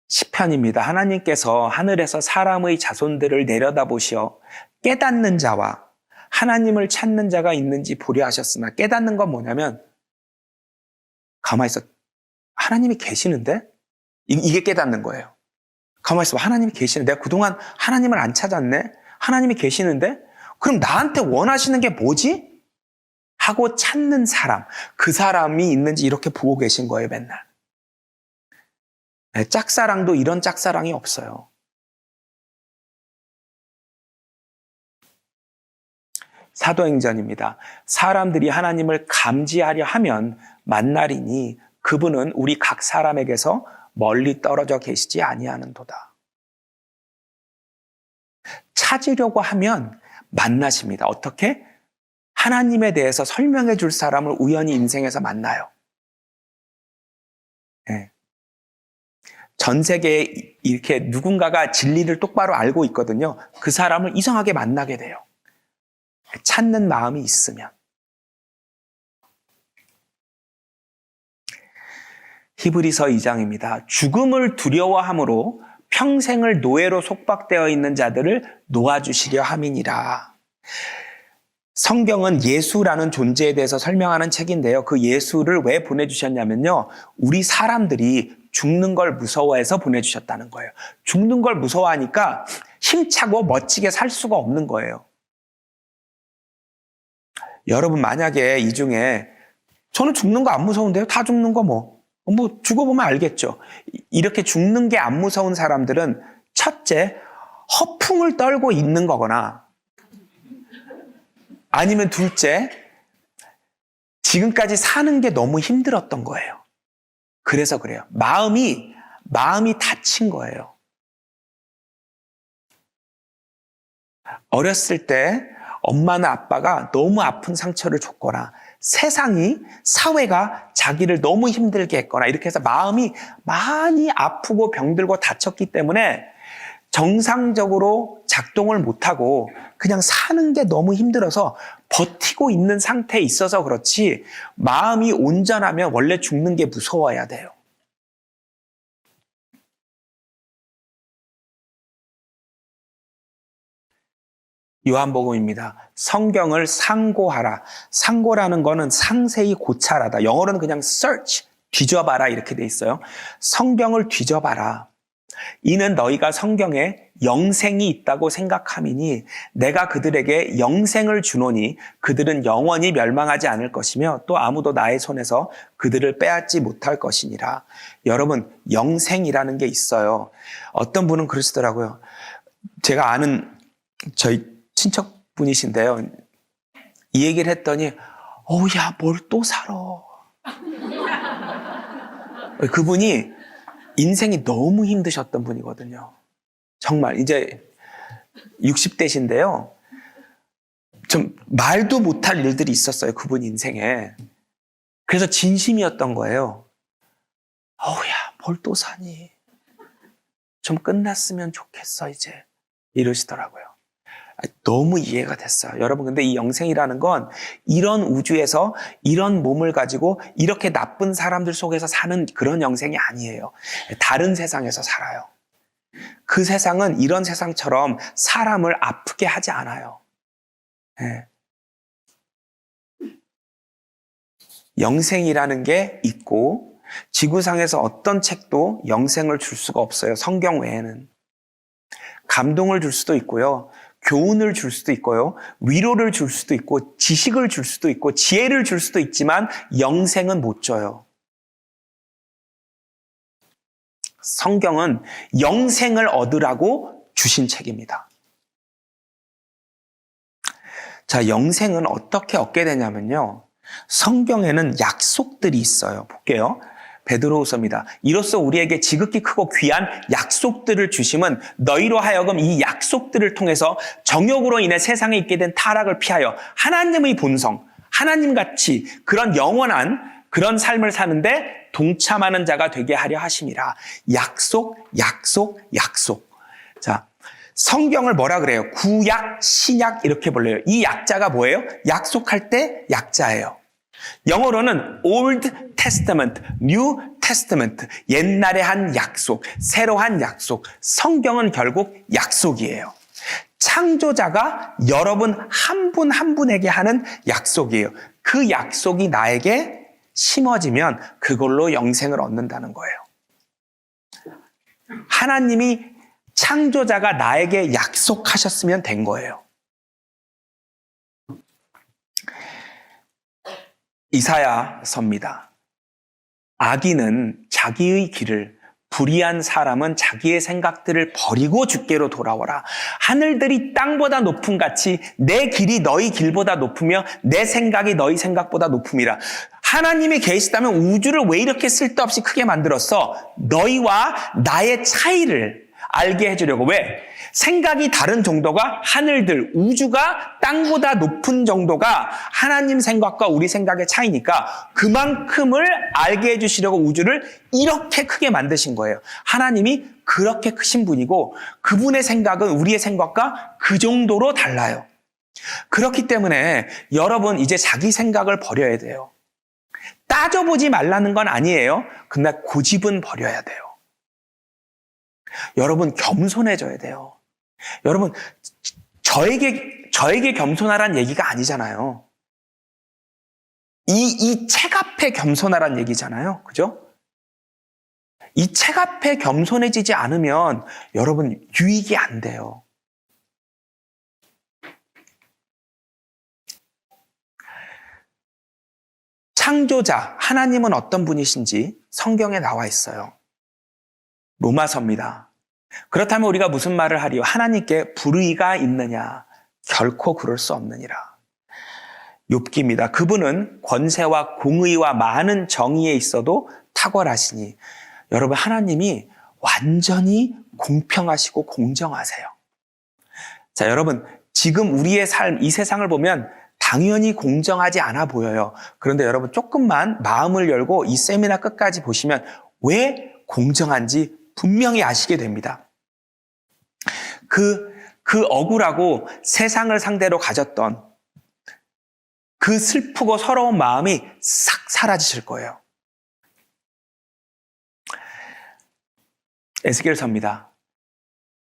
시편입니다. 하나님께서 하늘에서 사람의 자손들을 내려다보시어 깨닫는 자와 하나님을 찾는 자가 있는지 보려 하셨으나 깨닫는 건 뭐냐면 가만히 있어. 하나님이 계시는데? 이게 깨닫는 거예요. 가만히 있어. 하나님이 계시는데? 내가 그동안 하나님을 안 찾았네? 하나님이 계시는데? 그럼 나한테 원하시는 게 뭐지? 하고 찾는 사람. 그 사람이 있는지 이렇게 보고 계신 거예요, 맨날. 네, 짝사랑도 이런 짝사랑이 없어요. 사도행전입니다. 사람들이 하나님을 감지하려 하면 만나리니 그분은 우리 각 사람에게서 멀리 떨어져 계시지 아니하는도다. 찾으려고 하면 만나십니다. 어떻게? 하나님에 대해서 설명해 줄 사람을 우연히 인생에서 만나요. 네. 전 세계에 이렇게 누군가가 진리를 똑바로 알고 있거든요. 그 사람을 이상하게 만나게 돼요. 찾는 마음이 있으면. 히브리서 2장입니다. 죽음을 두려워함으로 평생을 노예로 속박되어 있는 자들을 놓아주시려 함이니라. 성경은 예수라는 존재에 대해서 설명하는 책인데요. 그 예수를 왜 보내주셨냐면요. 우리 사람들이 죽는 걸 무서워해서 보내주셨다는 거예요. 죽는 걸 무서워하니까 힘차고 멋지게 살 수가 없는 거예요. 여러분 만약에 이 중에 저는 죽는 거 안 무서운데요. 다 죽는 거 뭐 죽어보면 알겠죠. 이렇게 죽는 게 안 무서운 사람들은 첫째, 허풍을 떨고 있는 거거나 아니면 둘째, 지금까지 사는 게 너무 힘들었던 거예요. 그래서 그래요. 마음이 다친 거예요. 어렸을 때 엄마나 아빠가 너무 아픈 상처를 줬거나 세상이, 사회가 자기를 너무 힘들게 했거나 이렇게 해서 마음이 많이 아프고 병들고 다쳤기 때문에 정상적으로 작동을 못하고 그냥 사는 게 너무 힘들어서 버티고 있는 상태에 있어서 그렇지 마음이 온전하면 원래 죽는 게 무서워야 돼요. 요한복음입니다. 성경을 상고하라. 상고라는 거는 상세히 고찰하다. 영어로는 그냥 search, 뒤져봐라 이렇게 돼 있어요. 성경을 뒤져봐라. 이는 너희가 성경에 영생이 있다고 생각함이니 내가 그들에게 영생을 주노니 그들은 영원히 멸망하지 않을 것이며 또 아무도 나의 손에서 그들을 빼앗지 못할 것이니라. 여러분, 영생이라는 게 있어요. 어떤 분은 그러시더라고요. 제가 아는 저희 친척분이신데요. 이 얘기를 했더니 야, 뭘 또 살아. 그분이 인생이 너무 힘드셨던 분이거든요. 정말 이제 60대신데요. 좀 말도 못할 일들이 있었어요. 그분 인생에. 그래서 진심이었던 거예요. 야, 뭘 또 사니. 좀 끝났으면 좋겠어 이제. 이러시더라고요. 너무 이해가 됐어요. 여러분, 근데 이 영생이라는 건 이런 우주에서 이런 몸을 가지고 이렇게 나쁜 사람들 속에서 사는 그런 영생이 아니에요. 다른 세상에서 살아요. 그 세상은 이런 세상처럼 사람을 아프게 하지 않아요. 네. 영생이라는 게 있고 지구상에서 어떤 책도 영생을 줄 수가 없어요. 성경 외에는. 감동을 줄 수도 있고요. 교훈을 줄 수도 있고요. 위로를 줄 수도 있고 지식을 줄 수도 있고 지혜를 줄 수도 있지만 영생은 못 줘요. 성경은 영생을 얻으라고 주신 책입니다. 자, 영생은 어떻게 얻게 되냐면요. 성경에는 약속들이 있어요. 볼게요. 베드로후서입니다. 이로써 우리에게 지극히 크고 귀한 약속들을 주심은 너희로 하여금 이 약속들을 통해서 정욕으로 인해 세상에 있게 된 타락을 피하여 하나님의 본성, 하나님같이 그런 영원한 그런 삶을 사는데 동참하는 자가 되게 하려 하심이라. 약속, 약속, 약속. 자, 성경을 뭐라 그래요? 구약, 신약 이렇게 불러요. 이 약자가 뭐예요? 약속할 때 약자예요. 영어로는 Old Testament, New Testament, 옛날에 한 약속, 새로 한 약속. 성경은 결국 약속이에요. 창조자가 여러분 한 분 한 분에게 하는 약속이에요. 그 약속이 나에게 심어지면 그걸로 영생을 얻는다는 거예요. 하나님이 창조자가 나에게 약속하셨으면 된 거예요. 이사야서입니다. 악인은 자기의 길을, 불의한 사람은 자기의 생각들을 버리고 주께로 돌아오라. 하늘들이 땅보다 높음 같이 내 길이 너희 길보다 높으며 내 생각이 너희 생각보다 높음이라. 하나님이 계시다면 우주를 왜 이렇게 쓸데없이 크게 만들었어? 너희와 나의 차이를 알게 해주려고. 왜? 생각이 다른 정도가 하늘들, 우주가 땅보다 높은 정도가 하나님 생각과 우리 생각의 차이니까 그만큼을 알게 해주시려고 우주를 이렇게 크게 만드신 거예요. 하나님이 그렇게 크신 분이고 그분의 생각은 우리의 생각과 그 정도로 달라요. 그렇기 때문에 여러분 이제 자기 생각을 버려야 돼요. 따져보지 말라는 건 아니에요. 근데 고집은 버려야 돼요. 여러분 겸손해져야 돼요. 여러분 저에게 겸손하란 얘기가 아니잖아요. 이 책 앞에 겸손하란 얘기잖아요. 그죠? 이 책 앞에 겸손해지지 않으면 여러분 유익이 안 돼요. 창조자 하나님은 어떤 분이신지 성경에 나와 있어요. 로마서입니다. 그렇다면 우리가 무슨 말을 하리요? 하나님께 불의가 있느냐? 결코 그럴 수 없느니라. 욥기입니다. 그분은 권세와 공의와 많은 정의에 있어도 탁월하시니. 여러분 하나님이 완전히 공평하시고 공정하세요. 자, 여러분 지금 우리의 삶, 이 세상을 보면 당연히 공정하지 않아 보여요. 그런데 여러분 조금만 마음을 열고 이 세미나 끝까지 보시면 왜 공정한지 분명히 아시게 됩니다. 그 억울하고 세상을 상대로 가졌던 그 슬프고 서러운 마음이 싹 사라지실 거예요. 에스겔서입니다.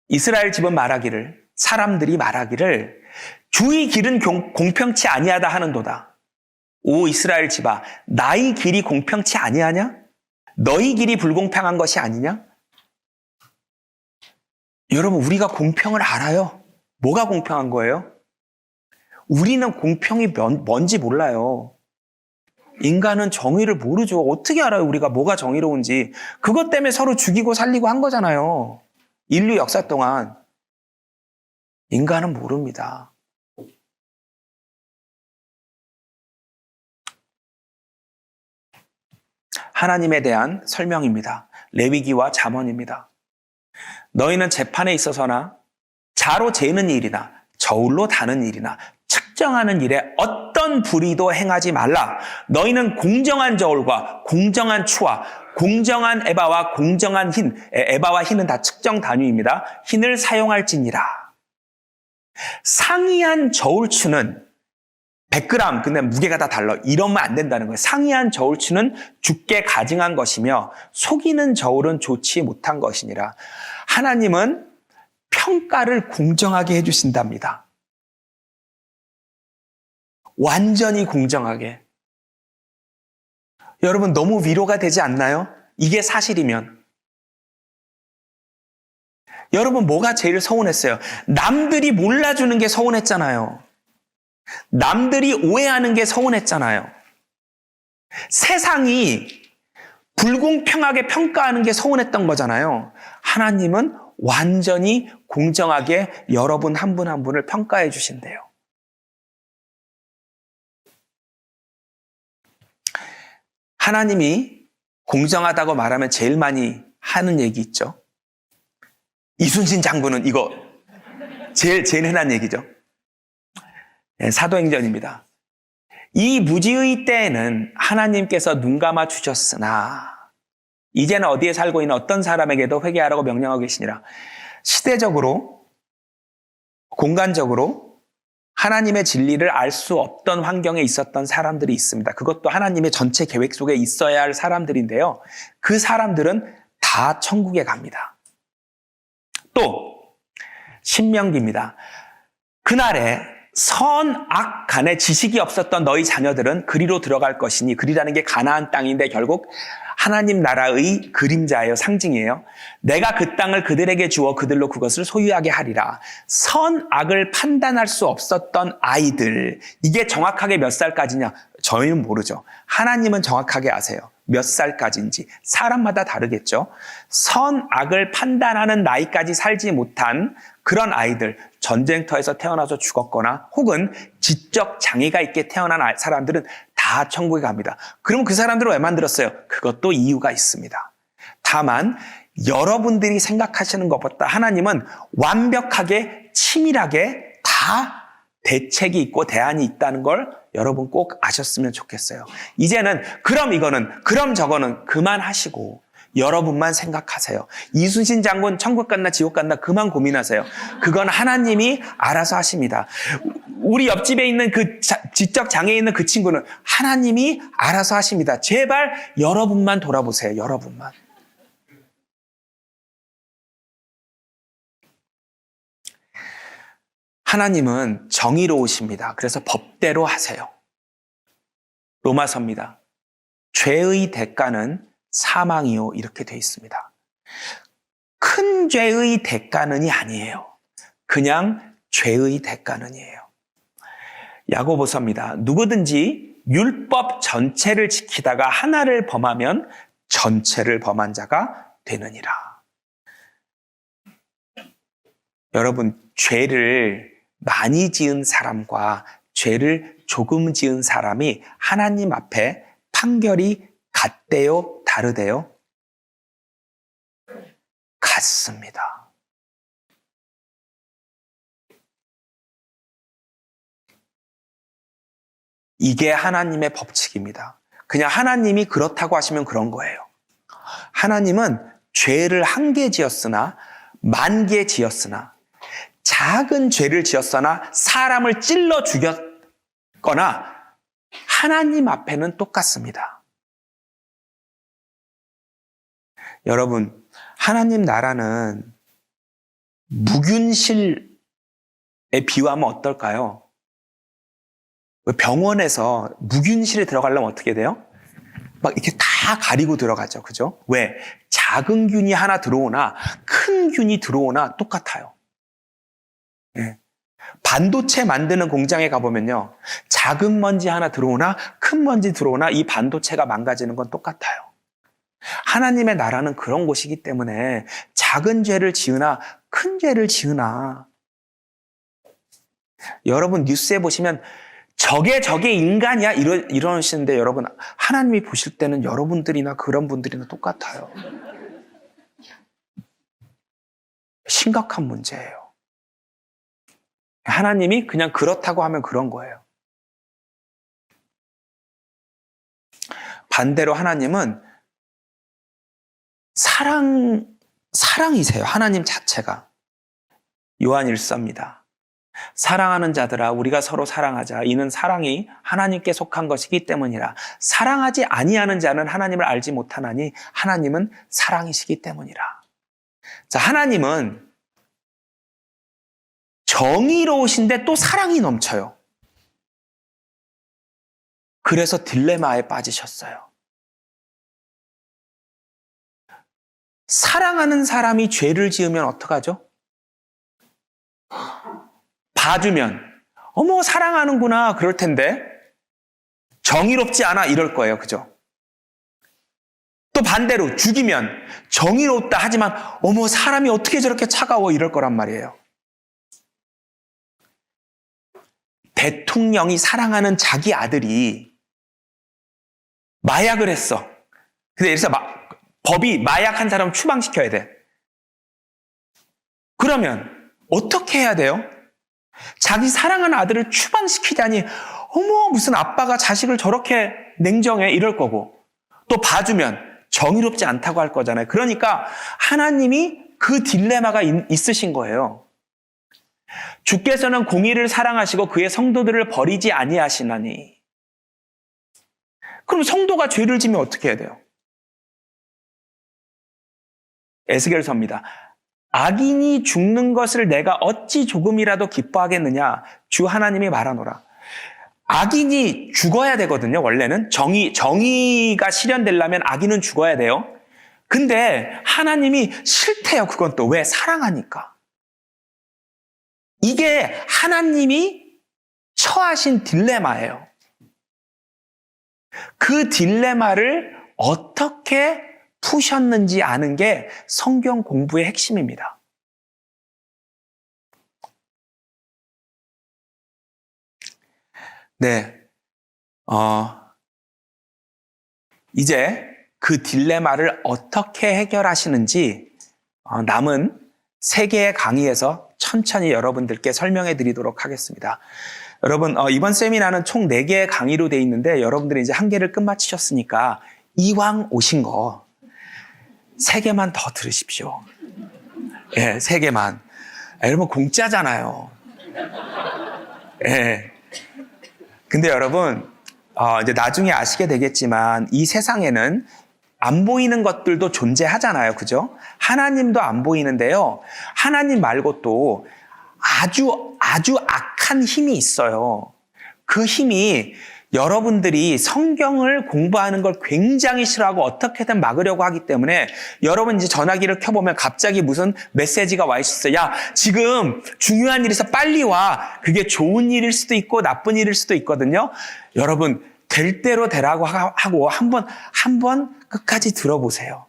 이스라엘 집은 말하기를, 사람들이 말하기를 주의 길은 공평치 아니하다 하는도다. 오 이스라엘 집아, 나의 길이 공평치 아니하냐? 너희 길이 불공평한 것이 아니냐? 여러분, 우리가 공평을 알아요? 뭐가 공평한 거예요? 우리는 공평이 뭔지 몰라요. 인간은 정의를 모르죠. 어떻게 알아요? 우리가 뭐가 정의로운지. 그것 때문에 서로 죽이고 살리고 한 거잖아요. 인류 역사 동안. 인간은 모릅니다. 하나님에 대한 설명입니다. 레위기와 잠언입니다. 너희는 재판에 있어서나 자로 재는 일이나 저울로 다는 일이나 측정하는 일에 어떤 불의도 행하지 말라. 너희는 공정한 저울과 공정한 추와 공정한 에바와 공정한 흰, 에바와 흰은 다 측정 단위입니다. 흰을 사용할지니라. 상이한 저울추는 100g, 근데 무게가 다 달라. 이러면 안 된다는 거예요. 상이한 저울추는 죽게 가증한 것이며 속이는 저울은 좋지 못한 것이니라. 하나님은 평가를 공정하게 해주신답니다. 완전히 공정하게. 여러분, 너무 위로가 되지 않나요? 이게 사실이면. 여러분, 뭐가 제일 서운했어요? 남들이 몰라주는 게 서운했잖아요. 남들이 오해하는 게 서운했잖아요. 세상이 불공평하게 평가하는 게 서운했던 거잖아요. 하나님은 완전히 공정하게 여러분 한 분 한 분을 평가해 주신대요. 하나님이 공정하다고 말하면 제일 많이 하는 얘기 있죠. 이순신 장군은 이거 제일 흔한 얘기죠. 네, 사도행전입니다. 이 무지의 때에는 하나님께서 눈 감아 주셨으나 이제는 어디에 살고 있는 어떤 사람에게도 회개하라고 명령하고 계시니라. 시대적으로, 공간적으로 하나님의 진리를 알 수 없던 환경에 있었던 사람들이 있습니다. 그것도 하나님의 전체 계획 속에 있어야 할 사람들인데요. 그 사람들은 다 천국에 갑니다. 또 신명기입니다. 그날에 선악 간에 지식이 없었던 너희 자녀들은 그리로 들어갈 것이니, 그리라는 게 가나안 땅인데 결국 하나님 나라의 그림자예요. 상징이에요. 내가 그 땅을 그들에게 주어 그들로 그것을 소유하게 하리라. 선악을 판단할 수 없었던 아이들, 이게 정확하게 몇 살까지냐? 저희는 모르죠. 하나님은 정확하게 아세요. 몇 살까지인지. 사람마다 다르겠죠. 선악을 판단하는 나이까지 살지 못한 그런 아이들, 전쟁터에서 태어나서 죽었거나 혹은 지적 장애가 있게 태어난 사람들은 다 천국에 갑니다. 그럼 그 사람들을 왜 만들었어요? 그것도 이유가 있습니다. 다만 여러분들이 생각하시는 것보다 하나님은 완벽하게 치밀하게 다 대책이 있고 대안이 있다는 걸 여러분 꼭 아셨으면 좋겠어요. 이제는 그럼 이거는, 그럼 저거는 그만하시고 여러분만 생각하세요. 이순신 장군 천국 갔나 지옥 갔나 그만 고민하세요. 그건 하나님이 알아서 하십니다. 우리 옆집에 있는 그 지적 장애에 있는 그 친구는 하나님이 알아서 하십니다. 제발 여러분만 돌아보세요. 여러분만. 하나님은 정의로우십니다. 그래서 법대로 하세요. 로마서입니다. 죄의 대가는 사망이요, 이렇게 돼 있습니다. 큰 죄의 대가는이 아니에요. 그냥 죄의 대가는이에요. 야고보서입니다. 누구든지 율법 전체를 지키다가 하나를 범하면 전체를 범한 자가 되느니라. 여러분, 죄를 많이 지은 사람과 죄를 조금 지은 사람이 하나님 앞에 판결이 같대요? 다르대요? 같습니다. 이게 하나님의 법칙입니다. 그냥 하나님이 그렇다고 하시면 그런 거예요. 하나님은 죄를 한 개 지었으나 만 개 지었으나 작은 죄를 지었으나 사람을 찔러 죽였거나 하나님 앞에는 똑같습니다. 여러분, 하나님 나라는 무균실에 비유하면 어떨까요? 병원에서 무균실에 들어가려면 어떻게 돼요? 막 이렇게 다 가리고 들어가죠. 그죠? 왜? 작은 균이 하나 들어오나 큰 큰 균이 들어오나 똑같아요. 예. 반도체 만드는 공장에 가보면요. 작은 먼지 하나 들어오나 큰 먼지 들어오나 이 반도체가 망가지는 건 똑같아요. 하나님의 나라는 그런 곳이기 때문에 작은 죄를 지으나 큰 죄를 지으나 여러분 뉴스에 보시면 저게 인간이야 이러시는데 여러분 하나님이 보실 때는 여러분들이나 그런 분들이나 똑같아요. 심각한 문제예요. 하나님이 그냥 그렇다고 하면 그런 거예요. 반대로 하나님은 사랑이세요. 하나님 자체가. 요한 1서입니다. 사랑하는 자들아 우리가 서로 사랑하자. 이는 사랑이 하나님께 속한 것이기 때문이라. 사랑하지 아니하는 자는 하나님을 알지 못하나니 하나님은 사랑이시기 때문이라. 자, 하나님은 정의로우신데 또 사랑이 넘쳐요. 그래서 딜레마에 빠지셨어요. 사랑하는 사람이 죄를 지으면 어떡하죠? 봐주면 어머 사랑하는구나 그럴 텐데 정의롭지 않아 이럴 거예요. 그죠? 또 반대로 죽이면 정의롭다 하지만 어머 사람이 어떻게 저렇게 차가워 이럴 거란 말이에요. 대통령이 사랑하는 자기 아들이 마약을 했어. 근데 예를 들어서 법이 마약한 사람 추방시켜야 돼. 그러면 어떻게 해야 돼요? 자기 사랑하는 아들을 추방시키다니 어머 무슨 아빠가 자식을 저렇게 냉정해 이럴 거고 또 봐주면 정의롭지 않다고 할 거잖아요. 그러니까 하나님이 그 딜레마가 있으신 거예요. 주께서는 공의를 사랑하시고 그의 성도들을 버리지 아니하시나니. 그럼 성도가 죄를 지면 어떻게 해야 돼요? 에스겔서입니다. 악인이 죽는 것을 내가 어찌 조금이라도 기뻐하겠느냐? 주 하나님이 말하노라. 악인이 죽어야 되거든요. 원래는 정의가 실현되려면 악인은 죽어야 돼요. 근데 하나님이 싫대요. 그건 또 왜? 사랑하니까. 이게 하나님이 처하신 딜레마예요. 그 딜레마를 어떻게 푸셨는지 아는 게 성경 공부의 핵심입니다. 네, 이제 그 딜레마를 어떻게 해결하시는지 남은 3개의 강의에서 천천히 여러분들께 설명해 드리도록 하겠습니다. 여러분 이번 세미나는 총 4개의 강의로 되어 있는데 여러분들이 이제 1개를 끝마치셨으니까 이왕 오신 거 3개만 더 들으십시오. 예, 3개만. 여러분 공짜잖아요. 예. 근데 여러분 이제 나중에 아시게 되겠지만 이 세상에는 안 보이는 것들도 존재하잖아요. 그죠? 하나님도 안 보이는데요. 하나님 말고 또 아주 악한 힘이 있어요. 그 힘이 여러분들이 성경을 공부하는 걸 굉장히 싫어하고 어떻게든 막으려고 하기 때문에 여러분 이제 전화기를 켜보면 갑자기 무슨 메시지가 와 있었어요. 야, 지금 중요한 일이 있어 빨리 와. 그게 좋은 일일 수도 있고 나쁜 일일 수도 있거든요. 여러분 될 대로 되라고 하고 한번 끝까지 들어보세요.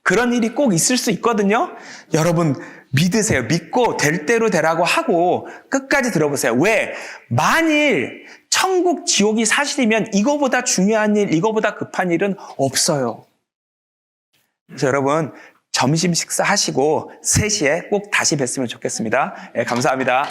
그런 일이 꼭 있을 수 있거든요. 여러분 믿으세요. 믿고 될 대로 되라고 하고 끝까지 들어보세요. 왜? 만일 천국, 지옥이 사실이면 이거보다 중요한 일, 이거보다 급한 일은 없어요. 그래서 여러분 점심 식사하시고 3시에 꼭 다시 뵀으면 좋겠습니다. 네, 감사합니다.